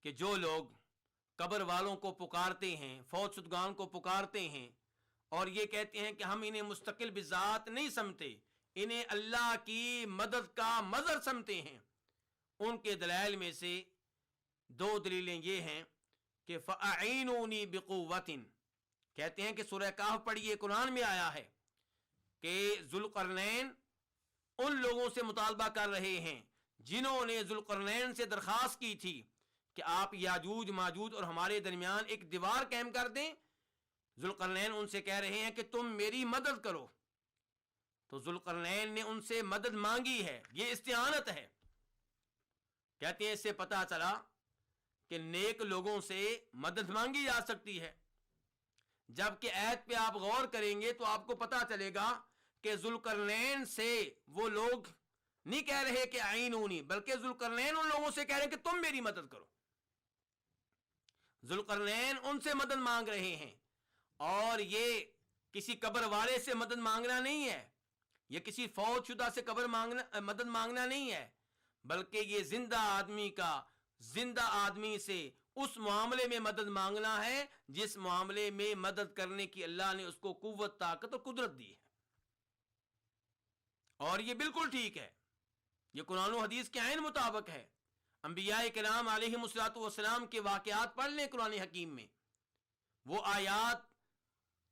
کہ جو لوگ قبر والوں کو پکارتے ہیں، فوت شدگان کو پکارتے ہیں اور یہ کہتے ہیں کہ ہم انہیں مستقل بذات نہیں سمجھتے، انہیں اللہ کی مدد کا مظہر سمجھتے ہیں، ان کے دلائل میں سے دو دلیلیں یہ ہیں کہ فَأَعِينُونِي بِقُوَّةٍ، کہتے ہیں کہ سورہ کہف پڑھیے، قرآن میں آیا ہے کہ ذوالقرنین ان لوگوں سے مطالبہ کر رہے ہیں جنہوں نے ذوالقرنین سے درخواست کی تھی کہ آپ یاجوج ماجوج اور ہمارے درمیان ایک دیوار قائم کر دیں. ذوالقرنین ان سے کہہ رہے ہیں کہ تم میری مدد کرو. تو ذوالقرنین نے ان سے مدد مانگی ہے، یہ استعانت ہے. کہتے ہیں اس سے پتہ چلا کہ نیک لوگوں سے مدد مانگی جا سکتی ہے. جبکہ آیت پہ آپ غور کریں گے تو آپ کو پتہ چلے گا کہ ذوالقرنین سے وہ لوگ نہیں کہہ رہے کہ اعینونی، بلکہ ذوالقرنین ان لوگوں سے کہہ رہے ہیں کہ تم میری مدد کرو. ذوالقرنین ان سے مدد مانگ رہے ہیں، اور یہ کسی قبر والے سے مدد مانگنا نہیں ہے، یہ کسی فوت شدہ سے مدد مانگنا نہیں ہے، بلکہ یہ زندہ آدمی کا زندہ آدمی سے اس معاملے میں مدد مانگنا ہے جس معاملے میں مدد کرنے کی اللہ نے اس کو قوت، طاقت اور قدرت دی ہے. اور یہ بالکل ٹھیک ہے، یہ قرآن و حدیث کے عین مطابق ہے. انبیاء کرام علیہم السلام کے واقعات پڑھ لیں قرآن حکیم میں، وہ آیات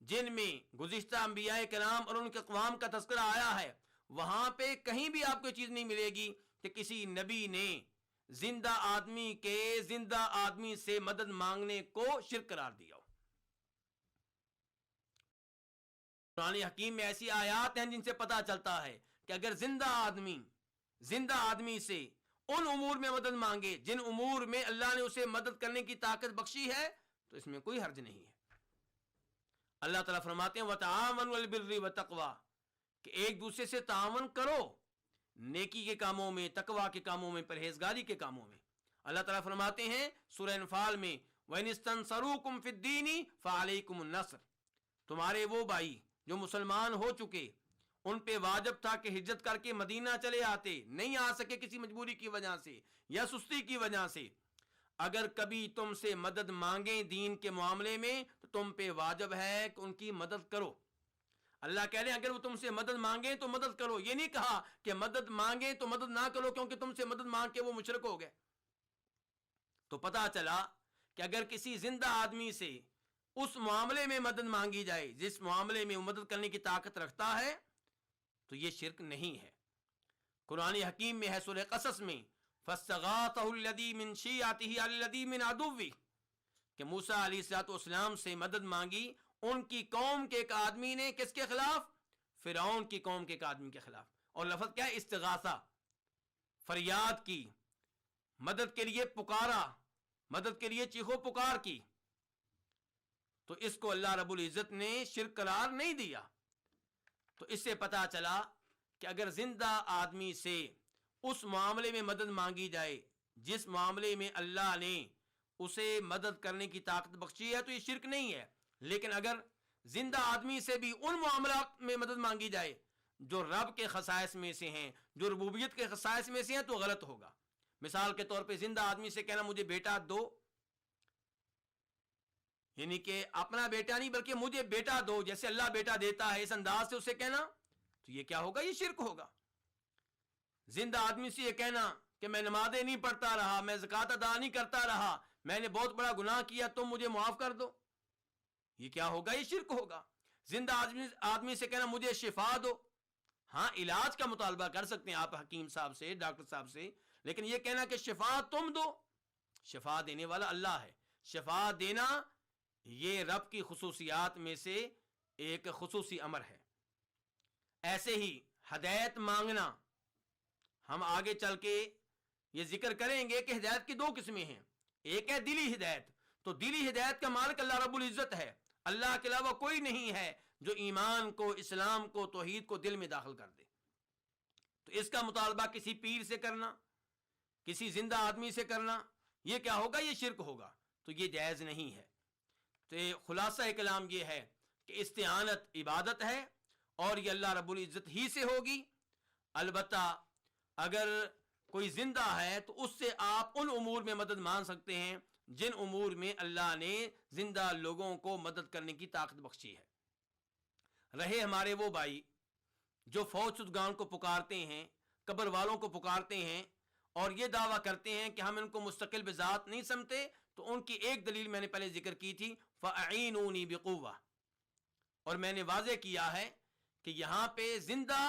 جن میں گزشتہ انبیاء کرام اور ان کے اقوام کا تذکرہ آیا ہے، وہاں پہ کہیں بھی آپ کو یہ چیز نہیں ملے گی کہ کسی نبی نے زندہ آدمی کے زندہ آدمی سے مدد مانگنے کو شرک قرار دیا ہو. قرآن حکیم میں ایسی آیات ہیں جن سے پتہ چلتا ہے کہ اگر زندہ آدمی سے ان امور میں مدد مانگے جن امور میں اللہ نے اسے مدد کرنے کی طاقت بخشی ہے تو اس میں کوئی حرج نہیں ہے. اللہ تعالیٰ فرماتے ہیں وَتَعَاوَنُوا عَلَى الْبِرِّ وَالتَّقْوَىٰ، کہ ایک دوسرے سے تعاون کرو نیکی کے کاموں میں، تقویٰ کے کاموں میں، پرہیزگاری کے کاموں میں. اللہ تعالیٰ فرماتے ہیں سورہ انفال میں وَإِنِ اسْتَنصَرُوكُمْ فِي الدِّينِ فَعَلَيْكُمُ النَّصْرُ، تمہارے وہ بھائی جو مسلمان ہو چکے ان پہ واجب تھا کہ ہجرت کر کے مدینہ چلے آتے، نہیں آ سکے کسی مجبوری کی وجہ سے یا سستی کی وجہ سے، اگر کبھی تم سے مدد مانگیں دین کے معاملے میں تو تم پہ واجب ہے کہ ان کی مدد کرو. اللہ کہہ رہے ہیں اگر وہ تم سے مدد مانگیں تو مدد کرو، یہ نہیں کہا کہ مدد مانگیں تو مدد نہ کرو کیونکہ تم سے مدد مانگ کے وہ مشرک ہو گئے. تو پتہ چلا کہ اگر کسی زندہ آدمی سے اس معاملے میں مدد مانگی جائے جس معاملے میں وہ مدد کرنے کی طاقت رکھتا ہے تو یہ شرک نہیں ہے. قرآن حکیم میں ہے سورہ قصص میں فَاسْتَغَاثَهُ الَّذِي مِنْ شِيعَتِهِ عَلَى الَّذِي مِنْ عَدُوِّهِ، کہ موسیٰ علیہ السلام سے مدد مانگی ان کی قوم کے ایک آدمی نے، کس کے خلاف؟ فرعون کی قوم کے ایک آدمی کے خلاف. اور لفظ کیا ہے؟ استغاثہ، فریاد کی، مدد کے لیے پکارا، مدد کے لیے چیخو پکار کی. تو اس کو اللہ رب العزت نے شرک قرار نہیں دیا. تو اس سے پتہ چلا کہ اگر زندہ آدمی سے اس معاملے میں مدد مانگی جائے جس معاملے میں اللہ نے اسے مدد کرنے کی طاقت بخشی ہے تو یہ شرک نہیں ہے. لیکن اگر زندہ آدمی سے بھی ان معاملات میں مدد مانگی جائے جو رب کے خصائص میں سے ہیں، جو ربوبیت کے خصائص میں سے ہیں، تو غلط ہوگا. مثال کے طور پہ زندہ آدمی سے کہنا مجھے بیٹا دو، یعنی کہ اپنا بیٹا نہیں بلکہ مجھے بیٹا دو جیسے اللہ بیٹا دیتا ہے، اس انداز سے اسے کہنا تو یہ کیا ہوگا؟ یہ شرک ہوگا. زندہ آدمی سے یہ کہنا کہ میں نمازیں نہیں پڑھتا رہا، میں زکوٰۃ ادا نہیں کرتا رہا، میں نے بہت بڑا گناہ کیا، تم مجھے معاف کر دو، یہ کیا ہوگا؟ یہ شرک ہوگا. زندہ آدمی سے کہنا مجھے شفا دو، ہاں علاج کا مطالبہ کر سکتے ہیں آپ حکیم صاحب سے، ڈاکٹر صاحب سے، لیکن یہ کہنا کہ شفا تم دو، شفا دینے والا اللہ ہے. شفا دینا یہ رب کی خصوصیات میں سے ایک خصوصی امر ہے۔ ایسے ہی ہدایت مانگنا، ہم آگے چل کے یہ ذکر کریں گے کہ ہدایت کی 2 قسمیں ہیں۔ ایک ہے دلی ہدایت، تو دلی ہدایت کا مالک اللہ رب العزت ہے، اللہ کے علاوہ کوئی نہیں ہے جو ایمان کو، اسلام کو، توحید کو دل میں داخل کر دے۔ تو اس کا مطالبہ کسی پیر سے کرنا، کسی زندہ آدمی سے کرنا، یہ کیا ہوگا؟ یہ شرک ہوگا، تو یہ جائز نہیں ہے۔ تو خلاصہ کلام یہ ہے کہ استعانت عبادت ہے اور یہ اللہ رب العزت ہی سے ہوگی۔ البتہ اگر کوئی زندہ ہے تو اس سے آپ ان امور میں مدد مانگ سکتے ہیں جن امور میں اللہ نے زندہ لوگوں کو مدد کرنے کی طاقت بخشی ہے۔ رہے ہمارے وہ بھائی جو فوت شدگان کو پکارتے ہیں، قبر والوں کو پکارتے ہیں اور یہ دعویٰ کرتے ہیں کہ ہم ان کو مستقل بذات نہیں سمجھتے، تو ان کی ایک دلیل میں نے پہلے ذکر کی تھی، فَأَعِينُونِي بِقُوَّةٍ، اور میں نے واضح کیا ہے کہ یہاں پہ زندہ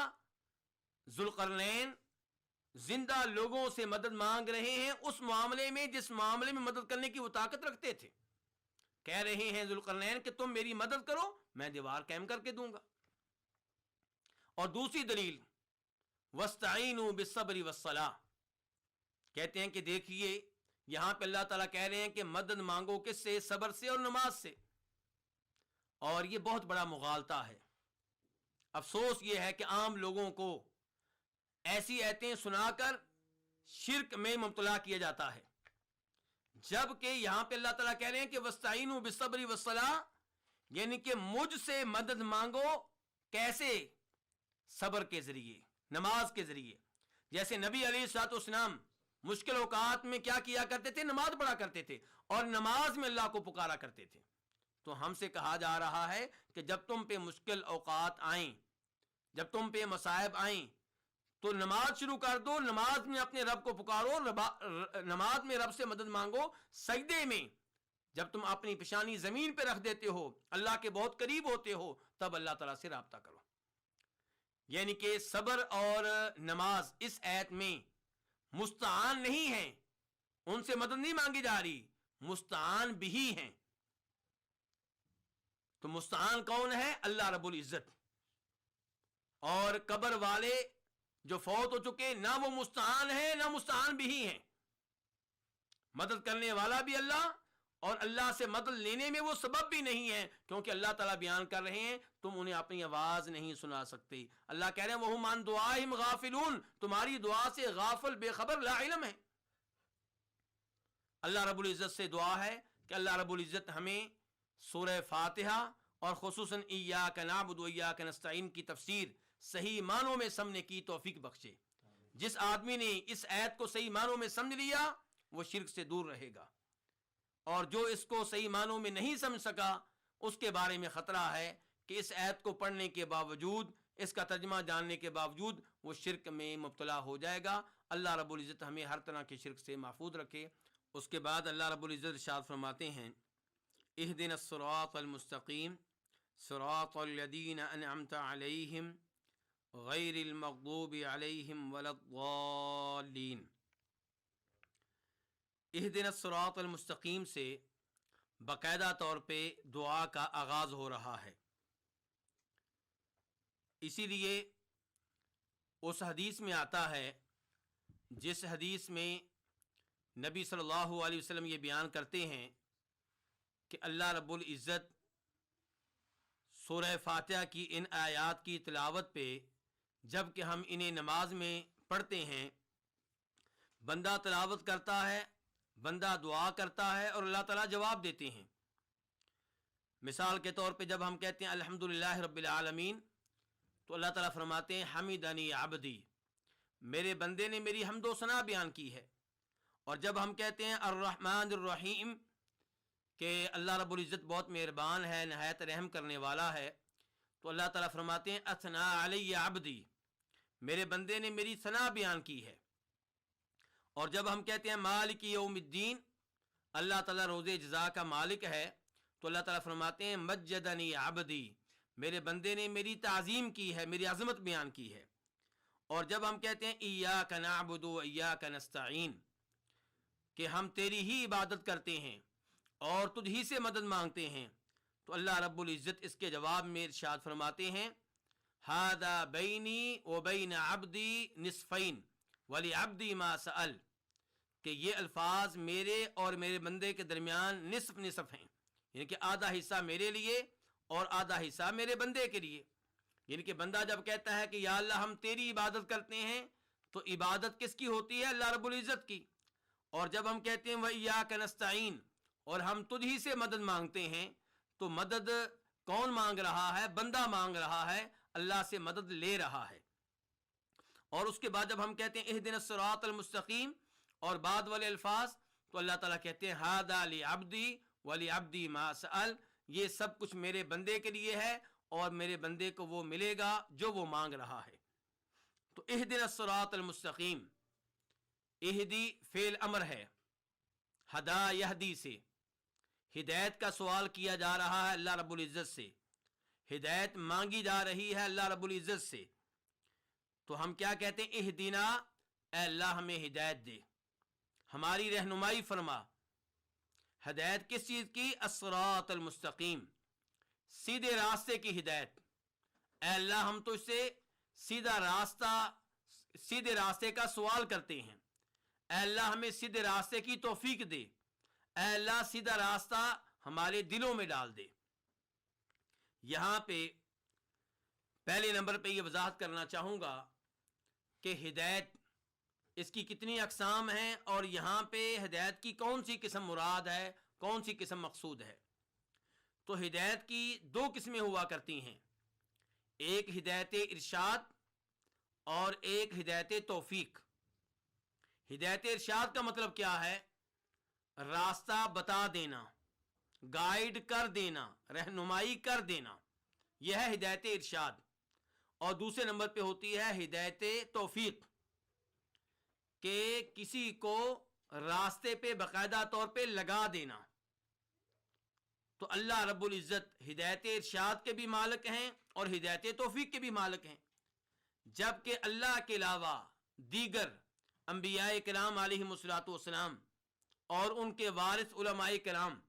ذوالقرنین زندہ لوگوں سے مدد مانگ رہے ہیں اس معاملے میں جس معاملے میں مدد کرنے کی وہ طاقت رکھتے تھے۔ کہہ رہے ہیں ذوالقرنین کہ تم میری مدد کرو، میں دیوار قائم کر کے دوں گا۔ اور دوسری دلیل وَاسْتَعِينُوا بِالصَّبْرِ وَالصَّلَاةِ، کہتے ہیں کہ دیکھیے یہاں پہ اللہ تعالیٰ کہہ رہے ہیں کہ مدد مانگو کس سے؟ صبر سے اور نماز سے، اور یہ بہت بڑا مغالطہ ہے۔ افسوس یہ ہے کہ عام لوگوں کو ایسی آیتیں سنا کر شرک میں مبتلا کیا جاتا ہے، جبکہ یہاں پہ اللہ تعالیٰ کہہ رہے ہیں کہ وَاسْتَعِينُوا بِالصَّبْرِ وَالصَّلَاةِ، یعنی کہ مجھ سے مدد مانگو، کیسے؟ صبر کے ذریعے، نماز کے ذریعے۔ جیسے نبی علیہ الصلوۃ والسلام مشکل اوقات میں کیا کیا کرتے تھے؟ نماز پڑھا کرتے تھے اور نماز میں اللہ کو پکارا کرتے تھے۔ تو ہم سے کہا جا رہا ہے کہ جب تم پہ مشکل اوقات آئیں، جب تم پہ مصائب آئیں، تو نماز شروع کر دو، نماز میں اپنے رب کو پکارو، نماز میں رب سے مدد مانگو، سجدے میں جب تم اپنی پیشانی زمین پہ رکھ دیتے ہو، اللہ کے بہت قریب ہوتے ہو، تب اللہ تعالیٰ سے رابطہ کرو۔ یعنی کہ صبر اور نماز اس آیت میں مستعان نہیں ہیں، ان سے مدد نہیں مانگی جا رہی، مستعان بھی ہیں۔ تو مستعان کون ہے؟ اللہ رب العزت۔ اور قبر والے جو فوت ہو چکے، نہ وہ مستعان ہیں نہ مستعان بھی ہیں، مدد کرنے والا بھی اللہ، اور اللہ سے مدد لینے میں وہ سبب بھی نہیں ہے، کیونکہ اللہ تعالیٰ بیان کر رہے ہیں تم انہیں اپنی آواز نہیں سنا سکتے۔ اللہ کہہ رہے ہیں وَهُمْ عَنْ دُعَائِهِمْ غَافِلُونَ، تمہاری دعا سے غافل، بے خبر، لا علم ہے۔ اللہ رب العزت سے دعا ہے کہ اللہ رب العزت ہمیں سورہ فاتحہ اور خصوصاً ایاک نعبد و ایاک نستعین کی تفسیر صحیح معنوں میں سمجھنے کی توفیق بخشے۔ جس آدمی نے اس آیت کو صحیح معنوں میں سمجھ لیا وہ شرک سے دور رہے گا، اور جو اس کو صحیح معنوں میں نہیں سمجھ سکا اس کے بارے میں خطرہ ہے کہ اس آیت کو پڑھنے کے باوجود، اس کا ترجمہ جاننے کے باوجود وہ شرک میں مبتلا ہو جائے گا۔ اللہ رب العزت ہمیں ہر طرح کے شرک سے محفوظ رکھے۔ اس کے بعد اللہ رب العزت ارشاد فرماتے ہیں اہدنا الصراط المستقیم صراط الذین انعمت علیہم غیر المغضوب علیہم ولا الضالین۔ اہدنا الصراط المستقیم سے باقاعدہ طور پہ دعا کا آغاز ہو رہا ہے، اسی لیے اس حدیث میں آتا ہے جس حدیث میں نبی صلی اللہ علیہ وسلم یہ بیان کرتے ہیں کہ اللہ رب العزت سورہ فاتحہ کی ان آیات کی تلاوت پہ جب کہ ہم انہیں نماز میں پڑھتے ہیں، بندہ تلاوت کرتا ہے، بندہ دعا کرتا ہے اور اللہ تعالیٰ جواب دیتے ہیں۔ مثال کے طور پہ جب ہم کہتے ہیں الحمدللہ رب العالمین، تو اللہ تعالیٰ فرماتے ہیں حمیدنی عبدی، میرے بندے نے میری حمد و ثنا بیان کی ہے۔ اور جب ہم کہتے ہیں الرحمن الرحیم کہ اللہ رب العزت بہت مہربان ہے، نہایت رحم کرنے والا ہے، تو اللہ تعالیٰ فرماتے ہیں اثنا علی عبدی، میرے بندے نے میری ثنا بیان کی ہے۔ اور جب ہم کہتے ہیں مالک یوم الدین، اللہ تعالیٰ روز جزا کا مالک ہے، تو اللہ تعالیٰ فرماتے ہیں مجدنی عبدی، میرے بندے نے میری تعظیم کی ہے، میری عظمت بیان کی ہے۔ اور جب ہم کہتے ہیں ایاک نعبد و ایاک نستعین کہ ہم تیری ہی عبادت کرتے ہیں اور تجھ ہی سے مدد مانگتے ہیں، تو اللہ رب العزت اس کے جواب میں ارشاد فرماتے ہیں ھذا بینی و بین عبدی نصفین ولعبدی ما سأل، کہ یہ الفاظ میرے اور میرے بندے کے درمیان نصف نصف ہیں، یعنی کہ آدھا حصہ میرے لیے اور آدھا حصہ میرے بندے کے لیے۔ یعنی کہ بندہ جب کہتا ہے کہ یا اللہ ہم تیری عبادت کرتے ہیں تو عبادت کس کی ہوتی ہے؟ اللہ رب العزت کی۔ اور جب ہم کہتے ہیں وَإِيَّاكَ نَسْتَعِينُ، اور ہم تجھ ہی سے مدد مانگتے ہیں، تو مدد کون مانگ رہا ہے؟ بندہ مانگ رہا ہے، اللہ سے مدد لے رہا ہے۔ اور اس کے بعد جب ہم کہتے ہیں اهْدِنَا الصِّرَاطَ الْمُسْتَقِيمَ اور بعد والے الفاظ، تو اللہ تعالیٰ کہتے ہیں ھذا لعبدی ولعبدی ما سأل، یہ سب کچھ میرے بندے کے لیے ہے اور میرے بندے کو وہ ملے گا جو وہ مانگ رہا ہے۔ تو اهْدِنَا الصِّرَاطَ الْمُسْتَقِيمَ، اہدی فعل امر ہے، ہدا یہدی سے ہدایت کا سوال کیا جا رہا ہے اللہ رب العزت سے، ہدایت مانگی جا رہی ہے اللہ رب العزت سے۔ تو ہم کیا کہتے ہیں؟ اہدینا، اے اللہ ہمیں ہدایت دے، ہماری رہنمائی فرما۔ ہدایت کس چیز کی؟ الصراط المستقیم، سیدھے راستے کی ہدایت۔ اے اللہ ہم تو اس سے سیدھا راستہ، سیدھے راستے کا سوال کرتے ہیں۔ اے اللہ ہمیں سیدھے راستے کی توفیق دے، اے اللہ سیدھا راستہ ہمارے دلوں میں ڈال دے۔ یہاں پہ پہلے نمبر پہ یہ وضاحت کرنا چاہوں گا کہ ہدایت اس کی کتنی اقسام ہیں اور یہاں پہ ہدایت کی کون سی قسم مراد ہے، کون سی قسم مقصود ہے۔ تو ہدایت کی دو قسمیں ہوا کرتی ہیں، ایک ہدایت ارشاد اور ایک ہدایت توفیق۔ ہدایت ارشاد کا مطلب کیا ہے؟ راستہ بتا دینا، گائیڈ کر دینا، رہنمائی کر دینا، یہ ہے ہدایت ارشاد۔ اور دوسرے نمبر پہ ہوتی ہے ہدایت توفیق، کہ کسی کو راستے پہ باقاعدہ طور پہ لگا دینا۔ تو اللہ رب العزت ہدایت ارشاد کے بھی مالک ہیں اور ہدایت توفیق کے بھی مالک ہیں، جبکہ اللہ کے علاوہ دیگر انبیاء کرام علیہم الصلوۃ والسلام اور ان کے وارث علماء کرام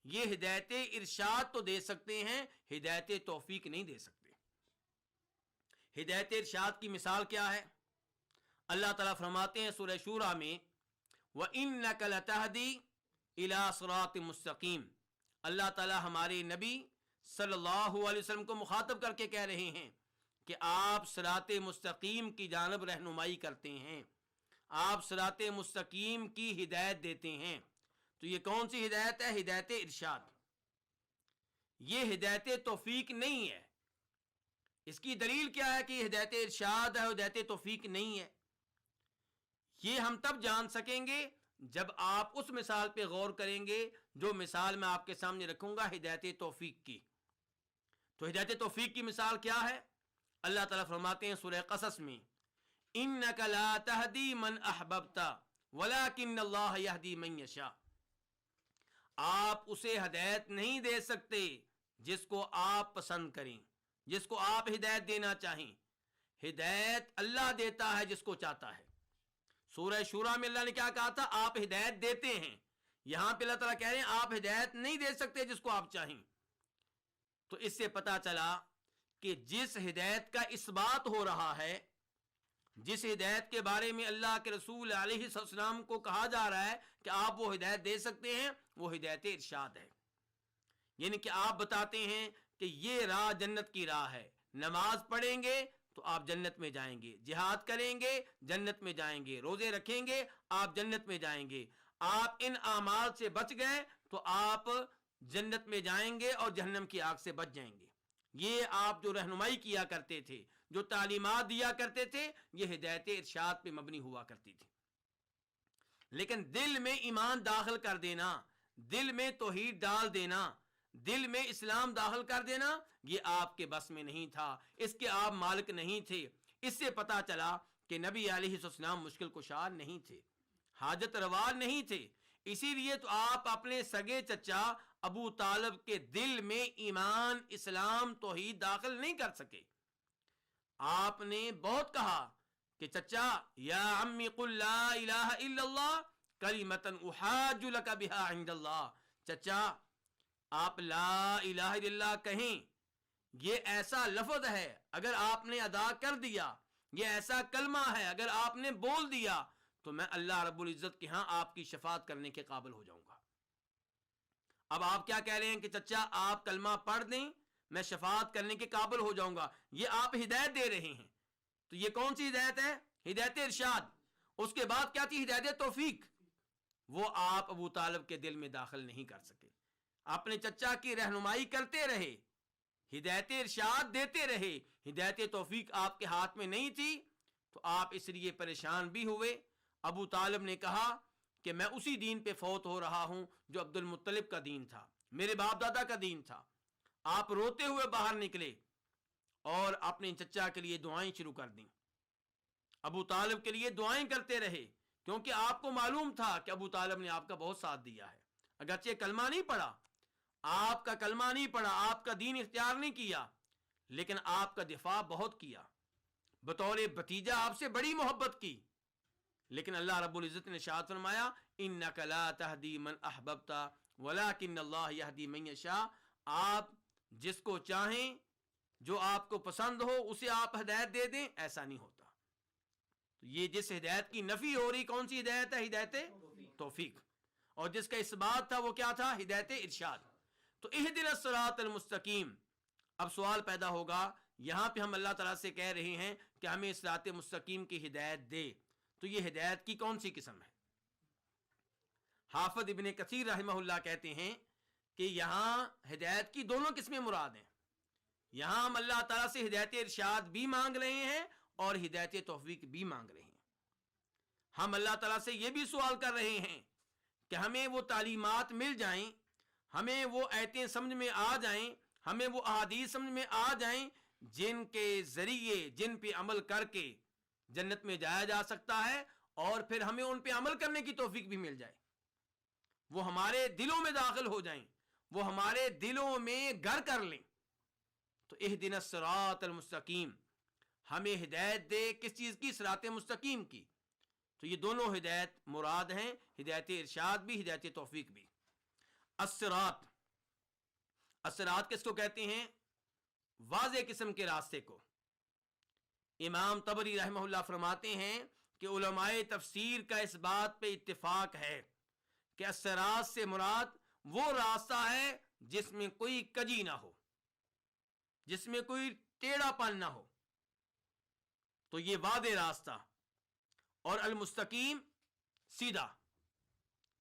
یہ ہدایت ارشاد تو دے سکتے ہیں، ہدایت توفیق نہیں دے سکتے۔ ہدایت ارشاد کی مثال کیا ہے؟ اللہ تعالیٰ فرماتے ہیں سورہ شورى میں وَإِنَّكَ لَتَهْدِي إِلَىٰ صِرَاطٍ مُسْتَقِيمٍ، اللہ تعالیٰ ہمارے نبی صلی اللہ علیہ وسلم کو مخاطب کر کے کہہ رہے ہیں کہ آپ صراط مستقیم کی جانب رہنمائی کرتے ہیں، آپ صراط مستقیم کی ہدایت دیتے ہیں۔ تو یہ کون سی ہدایت ہے؟ ہدایت ارشاد۔ یہ ہدایت توفیق نہیں ہے۔ اس کی دلیل کیا ہے کہ یہ ہدایت ارشاد ہے، ہدایت توفیق نہیں ہے؟ یہ ہم تب جان سکیں گے جب آپ اس مثال پہ غور کریں گے جو مثال میں آپ کے سامنے رکھوں گا ہدایت توفیق کی۔ تو ہدایت توفیق کی مثال کیا ہے؟ اللہ تعالیٰ فرماتے ہیں سورہ قصص میں اِنَّكَ لَا تَهْدِي مَنْ أَحْبَبْتَ وَلَكِنَّ اللَّهَ يَهْدِي مَنْ يَشَاءُ، آپ اسے ہدایت نہیں دے سکتے جس کو آپ پسند کریں، جس کو آپ ہدایت دینا چاہیں۔ ہدایت اللہ دیتا ہے جس کو چاہتا ہے۔ سورہ شورى میں اللہ نے کیا کہا تھا؟ آپ ہدایت دیتے ہیں۔ یہاں پہ اللہ تعالیٰ کہہ رہے ہیں آپ ہدایت نہیں دے سکتے جس کو آپ چاہیں۔ تو اس سے پتا چلا کہ جس ہدایت کا اثبات ہو رہا ہے، جس ہدایت کے بارے میں اللہ کے رسول علیہ السلام کو کہا جا رہا ہے کہ آپ وہ ہدایت دے سکتے ہیں، وہ ہدایت ارشاد ہے۔ یعنی کہ آپ بتاتے ہیں کہ یہ راہ جنت کی راہ ہے، نماز پڑھیں گے تو آپ جنت میں جائیں گے، جہاد کریں گے جنت میں جائیں گے، روزے رکھیں گے آپ جنت میں جائیں گے، آپ ان اعمال سے بچ گئے تو آپ جنت میں جائیں گے اور جہنم کی آگ سے بچ جائیں گے۔ یہ آپ جو رہنمائی کیا کرتے تھے، جو تعلیمات دیا کرتے تھے، یہ ہدایت ارشاد پہ مبنی ہوا کرتی تھی۔ لیکن دل میں ایمان داخل کر دینا، دل میں توحید ڈال دینا، دل میں اسلام داخل کر دینا، یہ آپ کے بس میں نہیں تھا، اس کے آپ مالک نہیں تھے۔ اس سے پتا چلا کہ نبی علیہ السلام مشکل کشا نہیں تھے، حاجت روا نہیں تھے۔ اسی لیے تو آپ اپنے سگے چچا ابو طالب کے دل میں ایمان، اسلام، توحید داخل نہیں کر سکے۔ آپ نے بہت کہا کہ چچا یا عمی قل لا الہ الا اللہ کلمۃ احاج لک بہا عند اللہ، چچا آپ لا الہ الا اللہ کہیں، یہ ایسا لفظ ہے اگر آپ نے ادا کر دیا، یہ ایسا کلمہ ہے اگر آپ نے بول دیا تو میں اللہ رب العزت کے ہاں آپ کی شفاعت کرنے کے قابل ہو جاؤں گا۔ اب آپ کیا کہہ رہے ہیں کہ چچا آپ کلمہ پڑھ دیں میں شفاعت کرنے کے قابل ہو جاؤں گا، یہ آپ ہدایت دے رہے ہیں۔ تو یہ کون سی ہدایت ہے؟ ہدایت ارشاد۔ اس کے بعد کیا تھی؟ ہدایت توفیق۔ وہ آپ ابو طالب کے دل میں داخل نہیں کر سکے، اپنے چچا کی رہنمائی کرتے رہے، ہدایت ارشاد دیتے رہے، ہدایت توفیق آپ کے ہاتھ میں نہیں تھی، تو آپ اس لیے پریشان بھی ہوئے۔ ابو طالب نے کہا کہ میں اسی دین پہ فوت ہو رہا ہوں جو عبد المطلب کا دین تھا، میرے باپ دادا کا دین تھا۔ آپ روتے ہوئے باہر نکلے اور اپنے چچا کے لیے دعائیں شروع کر دیں، ابو طالب کے لیے دعائیں کرتے رہے، کیونکہ آپ کو معلوم تھا کہ ابو طالب نے آپ کا بہت ساتھ دیا ہے، اگرچہ کلمہ نہیں پڑھا، آپ کا کلمہ نہیں پڑھا، آپ کا دین اختیار نہیں کیا، لیکن آپ کا دفاع بہت کیا، بطور بھتیجا آپ سے بڑی محبت کی۔ لیکن اللہ رب العزت نے ارشاد فرمایا انک لا تہدی من احببت ولکن اللہ یہدی من یشاء، آپ جس کو چاہیں، جو آپ کو پسند ہو، اسے آپ ہدایت دے دیں، ایسا نہیں ہوتا۔ تو یہ جس ہدایت کی نفی ہو رہی، کون سی ہدایت ہے؟ ہدایت توفیق۔ اور جس کا اس بات تھا وہ کیا تھا؟ ہدایت ارشاد۔ تو اہدنا الصراط المستقیم۔ اب سوال پیدا ہوگا، یہاں پہ ہم اللہ تعالیٰ سے کہہ رہے ہیں کہ ہمیں صراط مستقیم کی ہدایت دے، تو یہ ہدایت کی کون سی قسم ہے؟ حافظ ابن کثیر رحمہ اللہ کہتے ہیں کہ یہاں ہدایت کی دونوں قسمیں مراد ہیں۔ یہاں ہم اللہ تعالیٰ سے ہدایت ارشاد بھی مانگ رہے ہیں اور ہدایت توفیق بھی مانگ رہے ہیں۔ ہم اللہ تعالیٰ سے یہ بھی سوال کر رہے ہیں کہ ہمیں وہ تعلیمات مل جائیں، ہمیں وہ آیتیں سمجھ میں آ جائیں، ہمیں وہ احادیث سمجھ میں آ جائیں جن کے ذریعے، جن پہ عمل کر کے جنت میں جایا جا سکتا ہے، اور پھر ہمیں ان پہ عمل کرنے کی توفیق بھی مل جائے، وہ ہمارے دلوں میں داخل ہو جائیں، وہ ہمارے دلوں میں گھر کر لیں۔ تو اہدنا الصراط المستقیم، ہمیں ہدایت دے کس چیز کی؟ صراط مستقیم کی۔ تو یہ دونوں ہدایت مراد ہیں، ہدایت ارشاد بھی، ہدایت توفیق بھی۔ الصراط، الصراط کس کو کہتے ہیں؟ واضح قسم کے راستے کو۔ امام طبری رحمہ اللہ فرماتے ہیں کہ علماء تفسیر کا اس بات پہ اتفاق ہے کہ الصراط سے مراد وہ راستہ ہے جس میں کوئی کجی نہ ہو، جس میں کوئی ٹیڑھا پن نہ ہو، تو یہ واضح راستہ، اور المستقیم سیدھا۔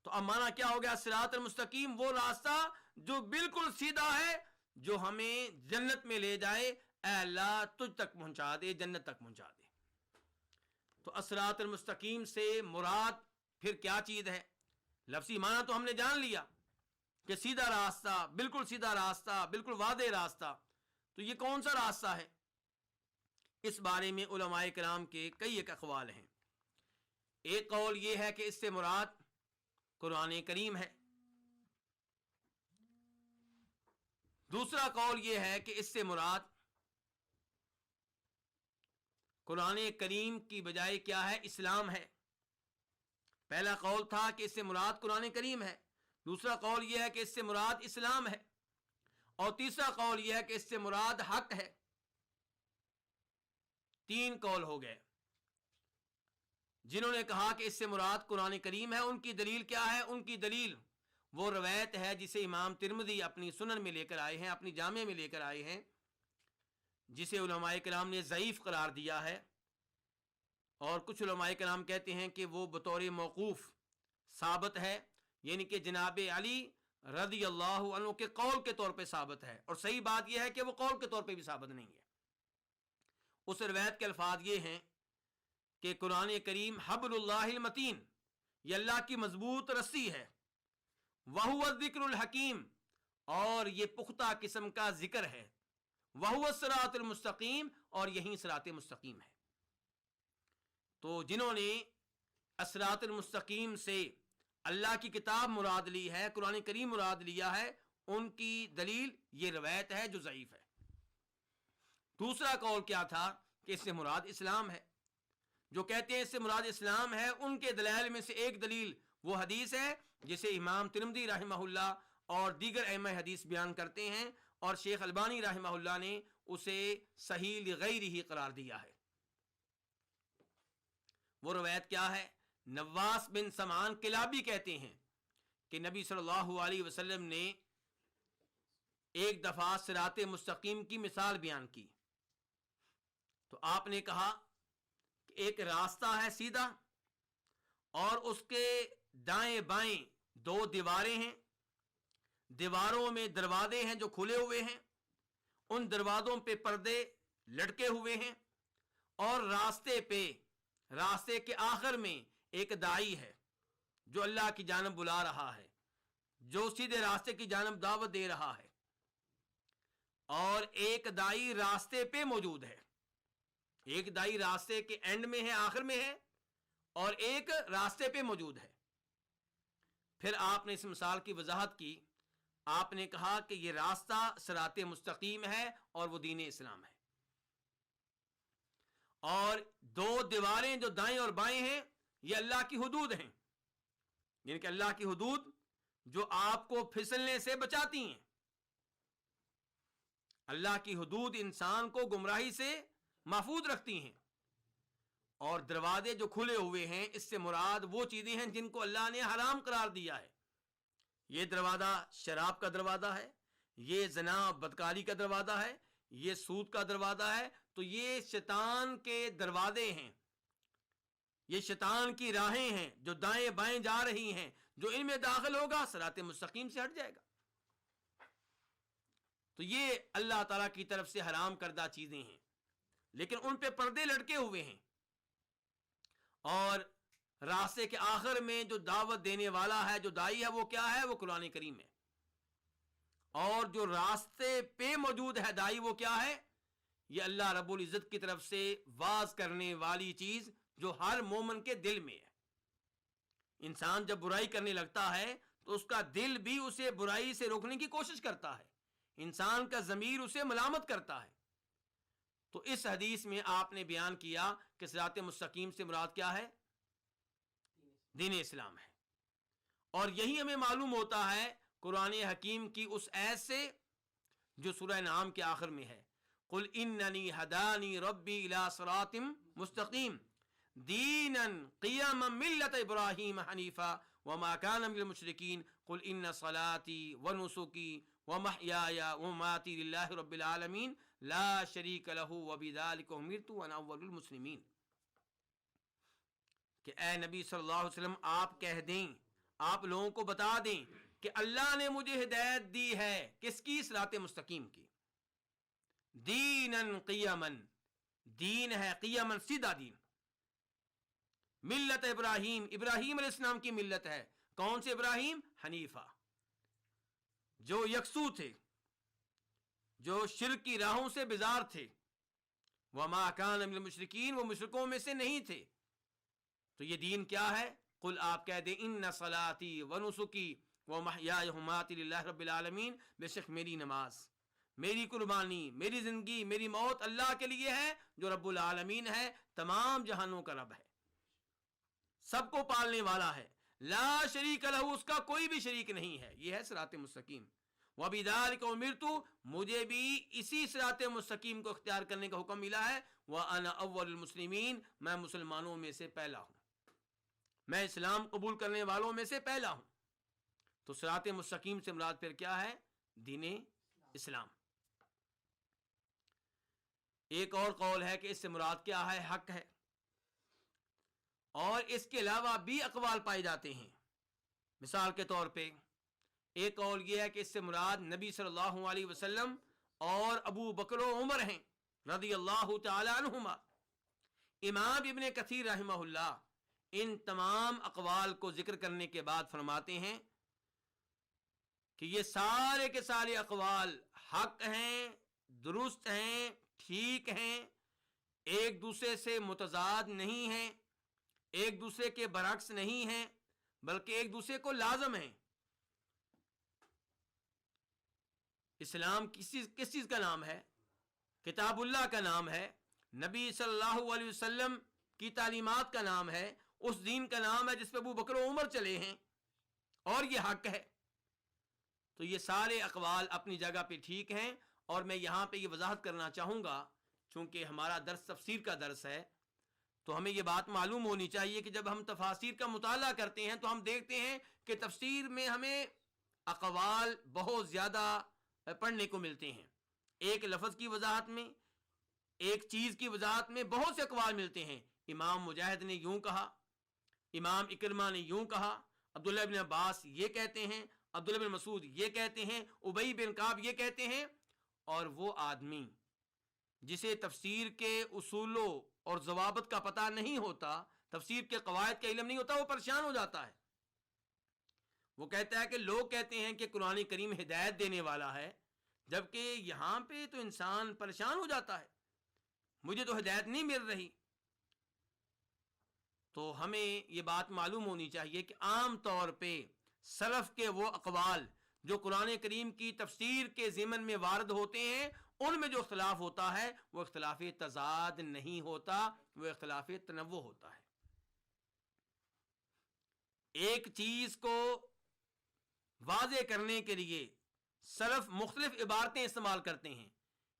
تو اب معنی کیا ہو گیا؟ صراط المستقیم وہ راستہ جو بالکل سیدھا ہے، جو ہمیں جنت میں لے جائے، اے اللہ تجھ تک پہنچا دے، جنت تک پہنچا دے۔ تو الصراط المستقیم سے مراد پھر کیا چیز ہے؟ لفظی معنی تو ہم نے جان لیا کہ سیدھا راستہ، بالکل سیدھا راستہ، بالکل واضح راستہ۔ تو یہ کون سا راستہ ہے؟ اس بارے میں علماء کرام کے کئی ایک اقوال ہیں۔ ایک قول یہ ہے کہ اس سے مراد قرآن کریم ہے، دوسرا قول یہ ہے کہ اس سے مراد قرآن کریم کی بجائے کیا ہے؟ اسلام ہے۔ پہلا قول تھا کہ اس سے مراد قرآن کریم ہے، دوسرا قول یہ ہے کہ اس سے مراد اسلام ہے، اور تیسرا قول یہ ہے کہ اس سے مراد حق ہے۔ تین قول ہو گئے۔ جنہوں نے کہا کہ اس سے مراد قرآن کریم ہے، ان کی دلیل کیا ہے؟ ان کی دلیل وہ روایت ہے جسے امام ترمذی اپنی سنن میں لے کر آئے ہیں، اپنی جامع میں لے کر آئے ہیں، جسے علماء کرام نے ضعیف قرار دیا ہے، اور کچھ علماء کرام کہتے ہیں کہ وہ بطور موقوف ثابت ہے، یعنی کہ جناب علی رضی اللہ عنہ کے قول کے طور پہ ثابت ہے، اور صحیح بات یہ ہے کہ وہ قول کے طور پہ بھی ثابت نہیں ہے۔ اس روایت کے الفاظ یہ ہیں کہ قرآن کریم حبل اللہ المتین، یہ اللہ کی مضبوط رسی ہے، وَهُوَ الذِّكْرُ الْحَكِيمُ، اور یہ پختہ قسم کا ذکر ہے، وَهُوَ الصِّرَاطُ الْمُسْتَقِيمُ، اور یہی صراط مستقیم ہے۔ تو جنہوں نے الصراط المستقیم سے اللہ کی کتاب مراد لی ہے، قرآن کریم مراد لیا ہے، ان کی دلیل یہ روایت ہے جو ضعیف ہے۔ دوسرا قول کیا تھا کہ اس سے مراد اسلام ہے۔ جو کہتے ہیں اس سے مراد اسلام ہے، ان کے دلائل میں سے ایک دلیل وہ حدیث ہے جسے امام ترمذی رحمہ اللہ اور دیگر ائمہ حدیث بیان کرتے ہیں، اور شیخ البانی رحمہ اللہ نے اسے صحیح لغیرہ قرار دیا ہے۔ وہ روایت کیا ہے؟ نواس بن سمعان کلابی کہتے ہیں کہ نبی صلی اللہ علیہ وسلم نے ایک دفعہ صراط مستقیم کی مثال بیان کی، تو آپ نے کہا کہ ایک راستہ ہے سیدھا، اور اس کے دائیں بائیں دو دیواریں ہیں، دیواروں میں دروازے ہیں جو کھلے ہوئے ہیں، ان دروازوں پہ پردے لٹکے ہوئے ہیں، اور راستے کے آخر میں ایک داعی ہے جو اللہ کی جانب بلا رہا ہے، جو سیدھے راستے کی جانب دعوت دے رہا ہے، اور ایک داعی راستے پہ موجود ہے، ایک داعی راستے کے اینڈ میں ہے، آخر میں ہے، اور ایک راستے پہ موجود ہے۔ پھر آپ نے اس مثال کی وضاحت کی، آپ نے کہا کہ یہ راستہ صراط مستقیم ہے اور وہ دین اسلام ہے، اور دو دیواریں جو دائیں اور بائیں ہیں یہ اللہ کی حدود ہیں، یعنی کہ اللہ کی حدود جو آپ کو پھسلنے سے بچاتی ہیں۔ اللہ کی حدود انسان کو گمراہی سے محفوظ رکھتی ہیں، اور دروازے جو کھلے ہوئے ہیں اس سے مراد وہ چیزیں ہیں جن کو اللہ نے حرام قرار دیا ہے۔ یہ دروازہ شراب کا دروازہ ہے، یہ زنا بدکاری کا دروازہ ہے، یہ سود کا دروازہ ہے، تو یہ شیطان کے دروازے ہیں، یہ شیطان کی راہیں ہیں جو دائیں بائیں جا رہی ہیں، جو ان میں داخل ہوگا صراط مستقیم سے ہٹ جائے گا۔ تو یہ اللہ تعالیٰ کی طرف سے حرام کردہ چیزیں ہیں، لیکن ان پہ پردے لٹکے ہوئے ہیں، اور راستے کے آخر میں جو دعوت دینے والا ہے، جو داعی ہے، وہ کیا ہے؟ وہ قرآن کریم ہے، اور جو راستے پہ موجود ہے داعی وہ کیا ہے؟ یہ اللہ رب العزت کی طرف سے واز کرنے والی چیز جو ہر مومن کے دل میں ہے۔ انسان جب برائی کرنے لگتا ہے تو اس کا دل بھی اسے برائی سے روکنے کی کوشش کرتا ہے، انسان کا ضمیر اسے ملامت کرتا ہے۔ تو اس حدیث میں آپ نے بیان کیا کہ صراط مستقیم سے مراد کیا ہے؟ دین اسلام ہے، اور یہی ہمیں معلوم ہوتا ہے قرآن حکیم کی اس آیت سے جو سورہ انعام کے آخر میں ہے، قل اننی ہدانی ربی الی صراط مستقیم دینا قیما ملت ابراہیم حنیفا وما کان من المشرکین قل ان صلاتی ونسکی ومحیای ومماتی للہ رب العالمین لا شریک لہ وبذلک امرت وانا اول المسلمین۔ کہ اے نبی صلی اللہ علیہ وسلم آپ کہہ دیں، آپ لوگوں کو بتا دیں کہ اللہ نے مجھے ہدایت دی ہے، کس کی؟ صراط مستقیم کی۔ دینن قیمن، دین ہے قیمن، سیدھا دین، ملت ابراہیم، ابراہیم علیہ السلام کی ملت ہے۔ کون سے ابراہیم؟ حنیفہ، جو یکسو تھے، جو شرک کی راہوں سے بیزار تھے، وما کان من المشرکین، وہ مشرکوں میں سے نہیں تھے۔ تو یہ دین کیا ہے؟ قل آپ کہہ دیں ان صلاتی ونسکی ومحیای ومماتی للہ رب العالمین، بے شک میری نماز، میری قربانی، میری زندگی، میری موت اللہ کے لیے ہے جو رب العالمین ہے، تمام جہانوں کا رب ہے، سب کو پالنے والا ہے، لا شریک لہ، اس کا کوئی بھی شریک نہیں ہے۔ یہ ہے صراط مستقیم۔ وبذلک امرت، مجھے بھی اسی صراط مستقیم کو اختیار کرنے کا حکم ملا ہے، وانا اول المسلمین، میں مسلمانوں میں سے پہلا ہوں، میں اسلام قبول کرنے والوں میں سے پہلا ہوں۔ تو صراط مستقیم سے مراد پھر کیا ہے؟ دین اسلام۔ ایک اور قول ہے کہ اس سے مراد کیا ہے؟ حق ہے، اور اس کے علاوہ بھی اقوال پائے جاتے ہیں۔ مثال کے طور پہ ایک قول یہ ہے کہ اس سے مراد نبی صلی اللہ علیہ وسلم اور ابو بکر و عمر ہیں رضی اللہ تعالی عنہما۔ امام ابن کثیر رحمہ اللہ ان تمام اقوال کو ذکر کرنے کے بعد فرماتے ہیں کہ یہ سارے کے سارے اقوال حق ہیں، درست ہیں، ٹھیک ہیں، ایک دوسرے سے متضاد نہیں ہیں، ایک دوسرے کے برعکس نہیں ہیں، بلکہ ایک دوسرے کو لازم ہیں۔ اسلام کس چیز کا نام ہے؟ کتاب اللہ کا نام ہے، نبی صلی اللہ علیہ وسلم کی تعلیمات کا نام ہے، اس دین کا نام ہے جس پہ ابو بکر و عمر چلے ہیں، اور یہ حق ہے۔ تو یہ سارے اقوال اپنی جگہ پہ ٹھیک ہیں، اور میں یہاں پہ یہ وضاحت کرنا چاہوں گا، چونکہ ہمارا درس تفسیر کا درس ہے، تو ہمیں یہ بات معلوم ہونی چاہیے کہ جب ہم تفاسیر کا مطالعہ کرتے ہیں تو ہم دیکھتے ہیں کہ تفسیر میں ہمیں اقوال بہت زیادہ پڑھنے کو ملتے ہیں. ایک لفظ کی وضاحت میں، ایک چیز کی وضاحت میں بہت سے اقوال ملتے ہیں. امام مجاہد نے یوں کہا، امام اکرمہ نے یوں کہا، عبداللہ بن عباس یہ کہتے ہیں، عبداللہ بن مسعود یہ کہتے ہیں، ابی بن کعب یہ کہتے ہیں. اور وہ آدمی جسے تفسیر کے اصولوں اور ضوابط کا پتہ نہیں ہوتا، تفسیر کے قواعد کا علم نہیں ہوتا، وہ پریشان ہو جاتا ہے. وہ کہتا ہے کہ لوگ کہتے ہیں کہ قرآن کریم ہدایت دینے والا ہے، جبکہ یہاں پہ تو انسان پریشان ہو جاتا ہے، مجھے تو ہدایت نہیں مل رہی. تو ہمیں یہ بات معلوم ہونی چاہیے کہ عام طور پہ سلف کے وہ اقوال جو قرآن کریم کی تفسیر کے ضمن میں وارد ہوتے ہیں، ان میں جو اختلاف ہوتا ہے وہ اختلاف تضاد نہیں ہوتا، وہ اختلاف تنوع ہوتا ہے. ایک چیز کو واضح کرنے کے لیے سلف مختلف عبارتیں استعمال کرتے ہیں.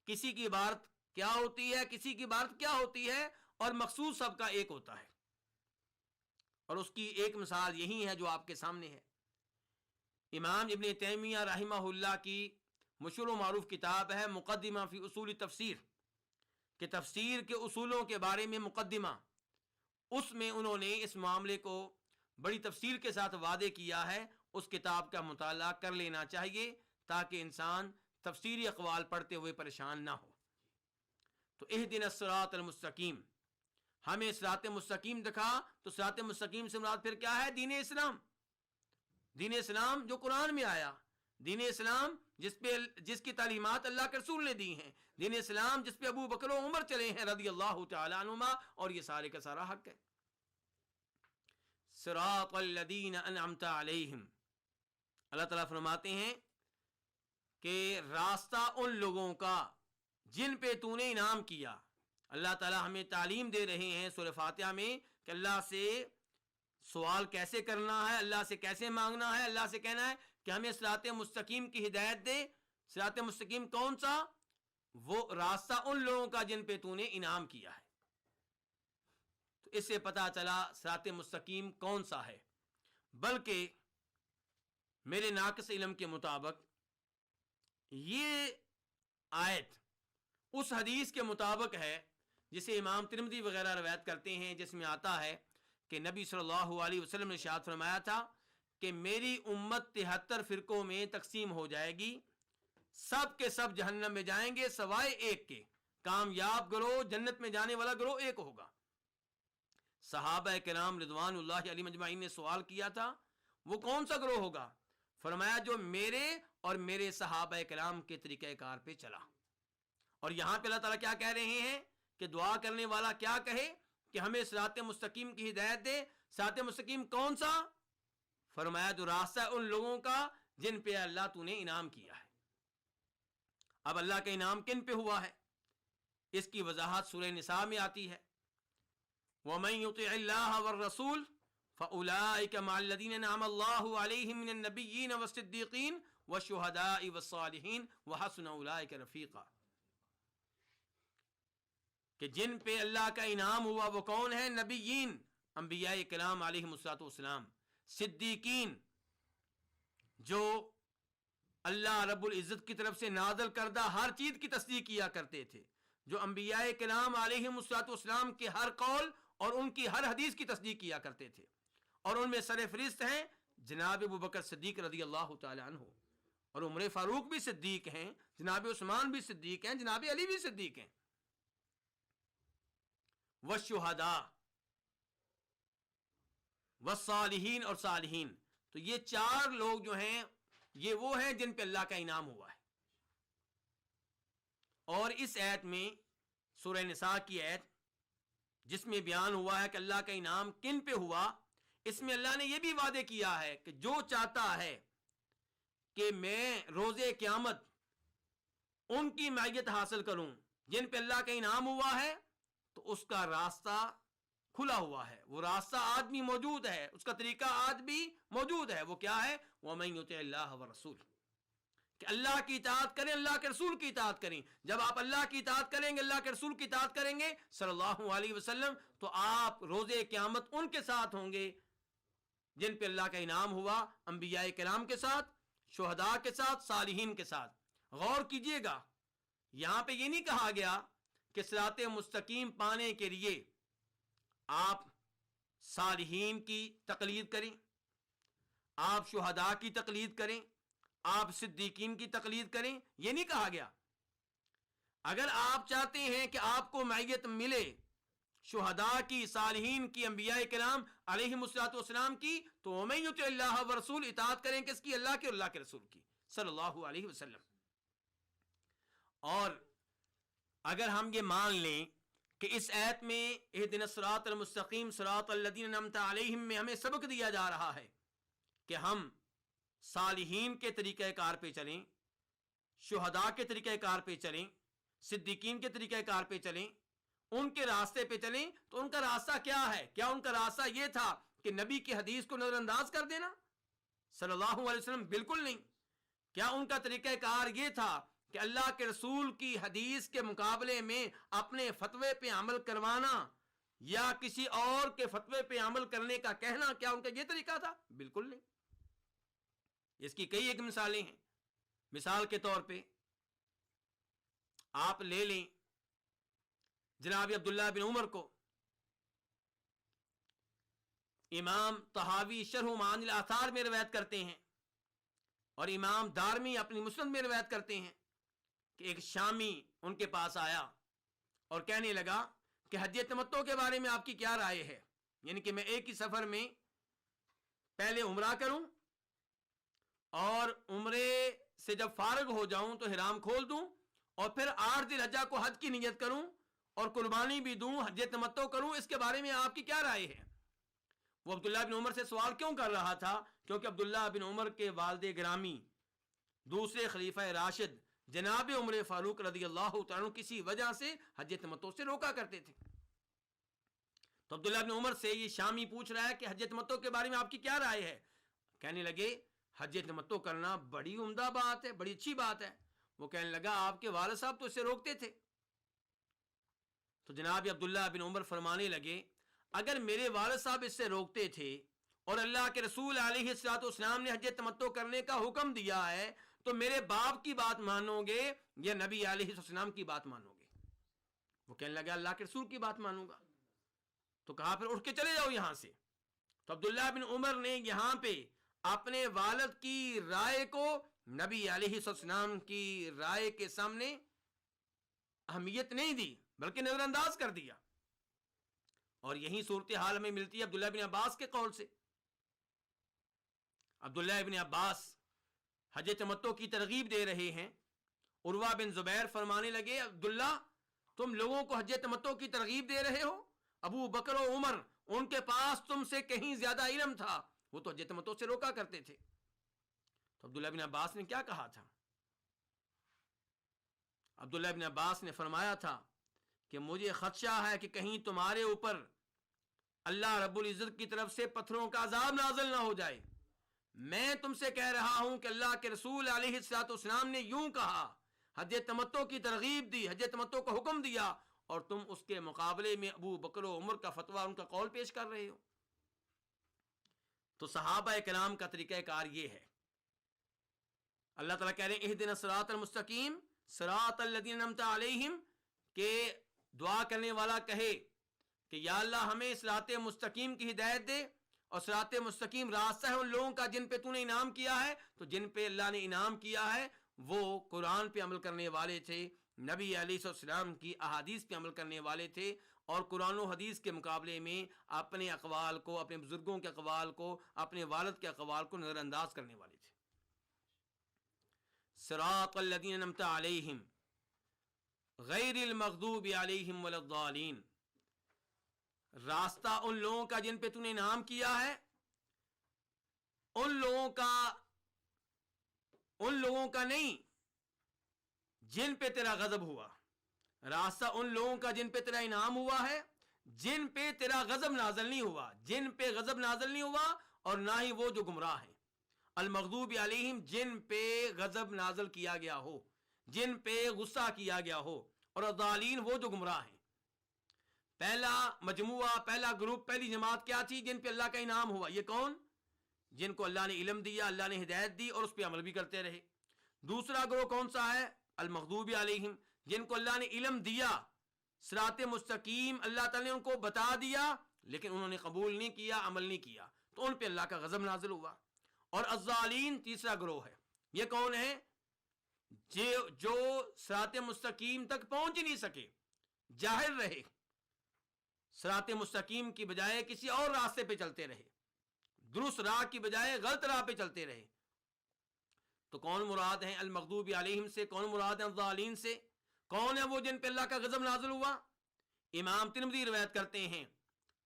کسی کی عبارت کیا ہوتی ہے، کسی کی عبارت کیا ہوتی ہے، اور مقصود سب کا ایک ہوتا ہے. اور اس کی ایک مثال یہی ہے جو آپ کے سامنے ہے. امام ابن تیمیہ رحمہ اللہ کی مشہور و معروف کتاب ہے مقدمہ فی اصول تفسیر، کہ تفسیر کے اصولوں کے بارے میں مقدمہ. اس میں انہوں نے اس معاملے کو بڑی تفصیل کے ساتھ واضح کیا ہے. اس کتاب کا مطالعہ کر لینا چاہیے تاکہ انسان تفسیری اقوال پڑھتے ہوئے پریشان نہ ہو. تو اہدنا الصراط المستقیم، ہمیں صراط مستقیم دکھا. تو صراط مستقیم سے مراد پھر کیا ہے؟ دین اسلام. دین اسلام جو قرآن میں آیا، دین اسلام جس کی تعلیمات اللہ کے رسول نے دی ہیں، دین اسلام جس پہ ابو بکر و عمر چلے ہیں رضی اللہ تعالی عنہما، اور یہ سارے کا سارا حق ہے. صراط الذین انعمت علیہم، اللہ تعالیٰ فرماتے ہیں کہ راستہ ان لوگوں کا جن پہ تو نے انعام کیا. اللہ تعالیٰ ہمیں تعلیم دے رہے ہیں سورہ فاتحہ میں کہ اللہ سے سوال کیسے کرنا ہے، اللہ سے کیسے مانگنا ہے. اللہ سے کہنا ہے کہ ہمیں صراط مستقیم کی ہدایت دے. صراط مستقیم کون سا؟ وہ راستہ ان لوگوں کا جن پہ تو نے انعام کیا ہے. تو اس سے پتہ چلا صراط مستقیم کون سا ہے. بلکہ میرے ناقص علم کے مطابق یہ آیت اس حدیث کے مطابق ہے جسے امام ترمذی وغیرہ روایت کرتے ہیں، جس میں آتا ہے کہ نبی صلی اللہ علیہ وسلم نے ارشاد فرمایا تھا کہ میری امت 73 فرقوں میں تقسیم ہو جائے گی، سب کے سب جہنم میں جائیں گے سوائے ایک کے. کامیاب گروہ، جنت میں جانے والا گروہ ایک ہوگا. صحابہ کرام رضوان اللہ علیہم اجمعین نے سوال کیا تھا وہ کون سا گروہ ہوگا؟ فرمایا جو میرے اور میرے صحابہ کرام کے طریقہ کار پہ چلا. اور یہاں پہ اللہ تعالیٰ کیا کہہ رہے ہیں کہ دعا کرنے والا کیا کہے کہ ہمیں صراط مستقیم کی ہدایت دے. صراط مستقیم کون سا؟ فرمایا جو راستہ ان لوگوں کا جن پہ اللہ تو نے انعام کیا ہے. اب اللہ کا انعام کن پہ ہوا ہے؟ اس کی وضاحت سورہ نساء میں آتی ہے. وَمَن يُطِعِ اللَّهَ وَالرَّسُولَ فَأُولَٰئِكَ مَعَ الَّذِينَ أَنْعَمَ اللَّهُ عَلَيْهِم مِّنَ النَّبِيِّينَ وَالصِّدِّيقِينَ وَالشُّهَدَاءِ وَالصَّالِحِينَ وَحَسُنَ أُولَٰئِكَ رَفِيقًا. کہ جن پہ اللہ کا انعام ہوا وہ کون ہے؟ نبیین، انبیاء کرام علیہم السلام. صدیقین، جو اللہ رب العزت کی طرف سے نازل کردہ ہر چیز کی تصدیق کیا کرتے تھے، جو انبیاء کرام علیہم السلام کے ہر قول اور ان کی ہر حدیث کی تصدیق کیا کرتے تھے. اور ان میں سر فہرست ہیں جناب ابو بکر صدیق رضی اللہ تعالی عنہ، اور عمر فاروق بھی صدیق ہیں، جناب عثمان بھی صدیق ہیں، جناب علی بھی صدیق ہیں. والشہداء والصالحین، اور صالحین. تو یہ چار لوگ جو ہیں یہ وہ ہیں جن پہ اللہ کا انعام ہوا ہے. اور اس آیت میں سورہ نساء کی آیت جس میں بیان ہوا ہے کہ اللہ کا انعام کن پہ ہوا، اس میں اللہ نے یہ بھی وعدے کیا ہے کہ جو چاہتا ہے کہ میں روز قیامت ان کی معیت حاصل کروں جن پہ اللہ کا انعام ہوا ہے، تو اس کا راستہ کھلا ہوا ہے. وہ راستہ آج بھی موجود ہے، اس کا طریقہ آج بھی موجود ہے. وہ کیا ہے؟ وَمَن يُطِعِ اللَّهَ وَالرَّسُولَ. کہ اللہ کی اطاعت کریں، اللہ کے رسول کی اطاعت کریں. جب آپ اللہ کی اطاعت کریں گے، اللہ کے رسول کی اطاعت کریں گے صلی اللہ علیہ وسلم، تو آپ روز قیامت ان کے ساتھ ہوں گے جن پہ اللہ کا انعام ہوا، انبیاء کرام کے ساتھ، شہداء کے ساتھ، صالحین کے ساتھ. غور کیجئے گا، یہاں پہ یہ نہیں کہا گیا کہ صراط مستقیم پانے کے لیے آپ صالحین کی تقلید کریں، آپ شہداء کی تقلید کریں، آپ صدیقین کی تقلید کریں. یہ نہیں کہا گیا. اگر آپ چاہتے ہیں کہ آپ کو معیت ملے شہداء کی، صالحین کی، انبیاء کرام علیہم الصلوۃ والسلام کی، تو وَمَن یُطِعِ اللَّهَ وَرَسُولَهُ، اطاعت کریں کس کی؟ اللہ کی اور اللہ کے رسول کی صلی اللہ علیہ وسلم. اور اگر ہم یہ مان لیں کہ اس آیت میں اہدنا الصراط المستقیم صراط الذین انعمت علیہم میں ہمیں سبق دیا جا رہا ہے کہ ہم صالحین کے طریقہ کار پہ چلیں، شہداء کے طریقہ کار پہ چلیں، صدیقین کے طریقہ کار پہ چلیں، ان کے راستے پہ چلیں. تو ان کا راستہ کیا ہے؟ کیا ان کا راستہ یہ تھا کہ نبی کی حدیث کو نظر انداز کر دینا صلی اللہ علیہ وسلم؟ بالکل نہیں. کیا ان کا طریقہ کار یہ تھا کہ اللہ کے رسول کی حدیث کے مقابلے میں اپنے فتوے پہ عمل کروانا یا کسی اور کے فتوے پہ عمل کرنے کا کہنا، کیا ان کا یہ طریقہ تھا؟ بالکل نہیں. اس کی کئی ایک مثالیں ہیں. مثال کے طور پہ آپ لے لیں جناب عبداللہ بن عمر کو. امام طحاوی شرح معانی الاثار میں روایت کرتے ہیں اور امام دارمی اپنی مسند میں روایت کرتے ہیں کہ ایک شامی ان کے پاس آیا اور کہنے لگا کہ حج تمتع کے بارے میں آپ کی کیا رائے ہے؟ یعنی کہ میں ایک ہی سفر میں پہلے عمرہ کروں اور عمرے سے جب فارغ ہو جاؤں تو احرام کھول دوں اور پھر 8 ذی الحجہ کو حج کی نیت کروں اور قربانی بھی دوں، حج تمتع کروں. اس کے بارے میں آپ کی کیا رائے ہے؟ وہ عبداللہ بن عمر سے سوال کیوں کر رہا تھا؟ کیونکہ عبداللہ بن عمر کے والد گرامی دوسرے خلیفہ راشد جناب عمر فاروق رضی اللہ تعالیٰ کسی وجہ سے حج تمتع سے روکا کرتے تھے. تو عبداللہ بن عمر سے یہ شامی پوچھ رہا ہے کہ حج تمتع کے بارے میں آپ کی کیا رائے ہے؟ کہنے لگے حج تمتع کرنا بڑی عمدہ بات ہے، بڑی اچھی بات ہے. وہ کہنے لگا آپ کے والد صاحب تو اسے روکتے تھے. تو جناب عبداللہ بن عمر فرمانے لگے اگر میرے والد صاحب اس سے روکتے تھے اور اللہ کے رسول علیہ الصلوۃ والسلام نے حج تمتع کرنے کا حکم دیا ہے تو میرے باپ کی بات مانو گے یا نبی علیہ السلام کی بات مانو گے؟ وہ کہنے لگا اللہ کے رسول کی بات مانوں گا. تو کہا پھر اٹھ کے چلے جاؤ یہاں سے. تو عبداللہ بن عمر نے یہاں پہ اپنے والد کی رائے کو نبی علیہ السلام کی رائے کے سامنے اہمیت نہیں دی بلکہ نظر انداز کر دیا. اور یہی صورتحال ہمیں ملتی ہے عبداللہ بن عباس کے قول سے. عبداللہ بن عباس حج تمتع کی ترغیب دے رہے ہیں. عروہ بن زبیر فرمانے لگے عبداللہ تم لوگوں کو حج تمتع کی ترغیب دے رہے ہو؟ ابو بکر و عمر ان کے پاس تم سے کہیں زیادہ علم تھا، وہ تو حج تمتع سے روکا کرتے تھے. تو عبداللہ بن عباس نے کیا کہا تھا؟ عبداللہ بن عباس نے فرمایا تھا کہ مجھے خدشہ ہے کہ کہیں تمہارے اوپر اللہ رب العزت کی طرف سے پتھروں کا عذاب نازل نہ ہو جائے. میں تم سے کہہ رہا ہوں کہ اللہ کے رسول علیہ الصلوۃ والسلام نے یوں کہا، حج تمتع کی ترغیب دی، حج تمتع کا حکم دیا، اور تم اس کے مقابلے میں ابو بکر و عمر کا فتویٰ، ان کا قول پیش کر رہے ہو. تو صحابہ کرام کا طریقہ کار یہ ہے. اللہ تعالیٰ کہہ رہے ہیں اہدنا الصراط المستقیم صراط الذین انعمت علیہم، کہ دعا کرنے والا کہے کہ یا اللہ ہمیں صراط مستقیم کی ہدایت دے، اور صراط مستقیم راستہ ہے ان لوگوں کا جن پہ تو نے انعام کیا ہے. تو جن پہ اللہ نے انعام کیا ہے وہ قرآن پہ عمل کرنے والے تھے، نبی علیہ السلام کی احادیث پہ عمل کرنے والے تھے، اور قرآن و حدیث کے مقابلے میں اپنے اقوال کو، اپنے بزرگوں کے اقوال کو، اپنے والد کے اقوال کو نظر انداز کرنے والے تھے. صراط الذین انعمت علیہم غیر المغضوب علیہم ولا الضالین، راستہ ان لوگوں کا جن پہ تو نے انعام کیا ہے، ان لوگوں کا نہیں جن پہ تیرا غضب ہوا. راستہ ان لوگوں کا جن پہ تیرا انعام ہوا ہے، جن پہ تیرا غضب نازل نہیں ہوا، جن پہ غضب نازل نہیں ہوا، اور نہ ہی وہ جو گمراہ ہیں. المغضوب علیہم جن پہ غضب نازل کیا گیا ہو، جن پہ غصہ کیا گیا ہو، اور الضالین وہ جو گمراہ ہیں۔ پہلا مجموعہ، پہلا گروپ، پہلی جماعت کیا تھی؟ جن پہ اللہ کا انعام ہوا۔ یہ کون؟ جن کو اللہ نے علم دیا، اللہ نے ہدایت دی اور اس پہ عمل بھی کرتے رہے۔ دوسرا گروہ کون سا ہے؟ المغضوب علیہم، جن کو اللہ نے علم دیا، صراط مستقیم اللہ تعالیٰ نے ان کو بتا دیا، لیکن انہوں نے قبول نہیں کیا، عمل نہیں کیا، تو ان پہ اللہ کا غضب نازل ہوا۔ اور الضالین تیسرا گروہ ہے۔ یہ کون ہے؟ جو صراط مستقیم تک پہنچ نہیں سکے، جاہل رہے، صراط مستقیم کی بجائے کسی اور راستے پہ چلتے رہے، درست راہ کی بجائے غلط راہ پہ چلتے رہے۔ تو کون مراد ہیں المغضوب علیہم سے؟ کون مراد ہیں الضالین سے؟ کون ہے وہ جن پہ اللہ کا غضب نازل ہوا؟ امام ترمذی روایت کرتے ہیں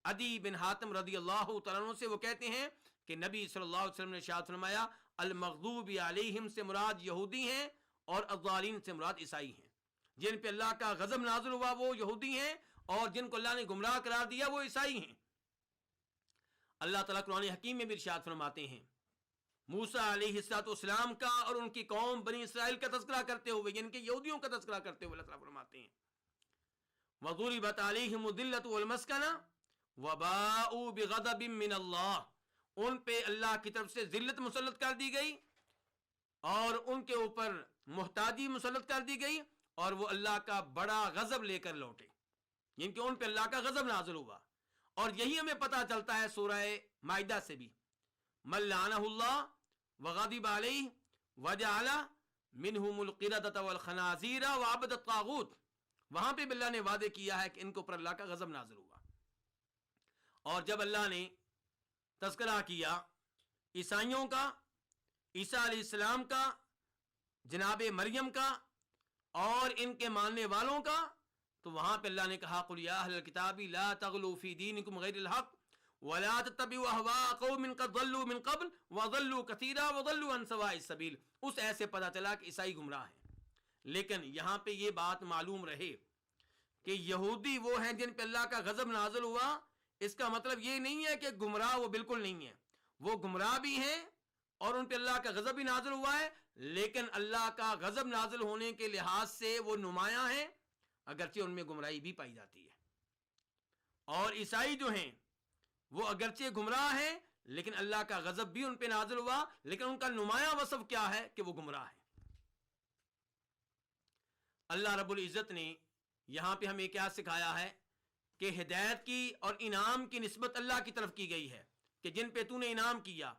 عدی بن حاتم رضی اللہ تعالیٰ عنہ سے، وہ کہتے ہیں کہ نبی صلی اللہ علیہ وسلم نے ارشاد فرمایا المغضوب علیہم سے مراد یہودی ہیں اور الضالین سے مراد عیسائی ہیں۔ جن پہ اللہ کا غضب نازل ہوا وہ یہودی ہیں، اور جن کو اللہ نے گمراہ قرار دیا وہ عیسائی ہیں۔ اللہ تعالیٰ قرآن حکیم میں بھی ارشاد فرماتے ہیں موسیٰ علیہ السلام کا اور ان کی قوم بنی اسرائیل کا تذکرہ کرتے ہوئے، یعنی کہ یہودیوں کا تذکرہ کرتے ہوئے اللہ تعالیٰ فرماتے ہیں وَضُرِبَتْ عَلَيْهِمُ الذِّلَّةُ وَالْمَسْكَنَةُ وَبَاءُوا بِغَضَبٍ مِّنَ اللَّهِ، ان پہ اللہ کی طرف سے ذلت مسلط کر دی گئی اور ان کے اوپر محتاجی مسلط کر دی گئی، اور وہ اللہ کا بڑا غضب لے کر لوٹے، یعنی کہ ان پہ اللہ کا غضب نازل ہوا۔ اور یہی ہمیں پتہ چلتا ہے سورہ مائدہ سے بھی، مَن لَعَنَهُ اللَّهُ وَغَضِبَ عَلَيْهِ وَجَعَلَ مِنْهُمُ الْقِرَدَةَ وَالْخَنَازِيرَ وَعَبَدَ الطَّاغُوتَ، وہاں پہ اللہ نے وعدے کیا ہے کہ ان کے اوپر اللہ کا غضب نازل ہوا۔ اور جب اللہ نے تذکرہ کیا عیسائیوں کا، عیسیٰ علیہ السلام کا، جناب مریم کا اور ان کے ماننے والوں کا، تو وہاں پہ اللہ نے کہا قُلْ يَا أَهْلَ الْكِتَابِ لَا تَغْلُوا فِي دِينِكُمْ غَيْرَ الْحَقِّ وَلَا تَتَّبِعُوا أَهْوَاءَ قَوْمٍ قَدْ ضَلُّوا مِنْ قَبْلُ وَضَلُّوا كَثِيرًا وَضَلُّوا عَنْ سَوَاءِ السَّبِيلِ۔ اس ایسے پتہ چلا کہ عیسائی گمراہ ہیں، لیکن یہاں پہ یہ بات معلوم رہے کہ یہودی وہ ہیں جن پہ اللہ کا غضب نازل ہوا، اس کا مطلب یہ نہیں ہے کہ گمراہ وہ بالکل نہیں ہے، وہ گمراہ بھی ہیں اور ان پہ اللہ کا غضب بھی نازل ہوا ہے، لیکن اللہ کا غضب نازل ہونے کے لحاظ سے وہ نمایاں ہیں، اگرچہ ان میں گمراہی بھی پائی جاتی ہے۔ اور عیسائی جو ہیں وہ اگرچہ گمراہ ہیں، لیکن اللہ کا غضب بھی ان پہ نازل ہوا، لیکن ان کا نمایاں وصف کیا ہے کہ وہ گمراہ ہیں۔ اللہ رب العزت نے یہاں پہ ہمیں کیا سکھایا ہے کہ ہدایت کی اور انعام کی نسبت اللہ کی طرف کی گئی ہے، کہ جن پہ تو نے انعام کیا،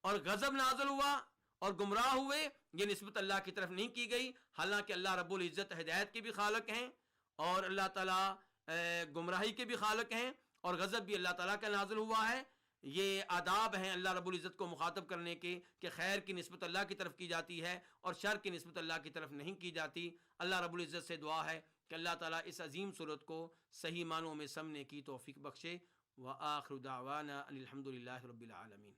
اور غضب نازل ہوا اور گمراہ ہوئے، یہ نسبت اللہ کی طرف نہیں کی گئی، حالانکہ اللہ رب العزت ہدایت کے بھی خالق ہیں اور اللہ تعالیٰ گمراہی کے بھی خالق ہیں، اور غضب بھی اللہ تعالیٰ کا نازل ہوا ہے۔ یہ آداب ہیں اللہ رب العزت کو مخاطب کرنے کے کہ خیر کی نسبت اللہ کی طرف کی جاتی ہے اور شر کی نسبت اللہ کی طرف نہیں کی جاتی۔ اللہ رب العزت سے دعا ہے کہ اللہ تعالیٰ اس عظیم صورت کو صحیح معنوں میں سمجھنے کی توفیق بخشے۔ وآخر دعوانا ان الحمد للہ رب العالمین۔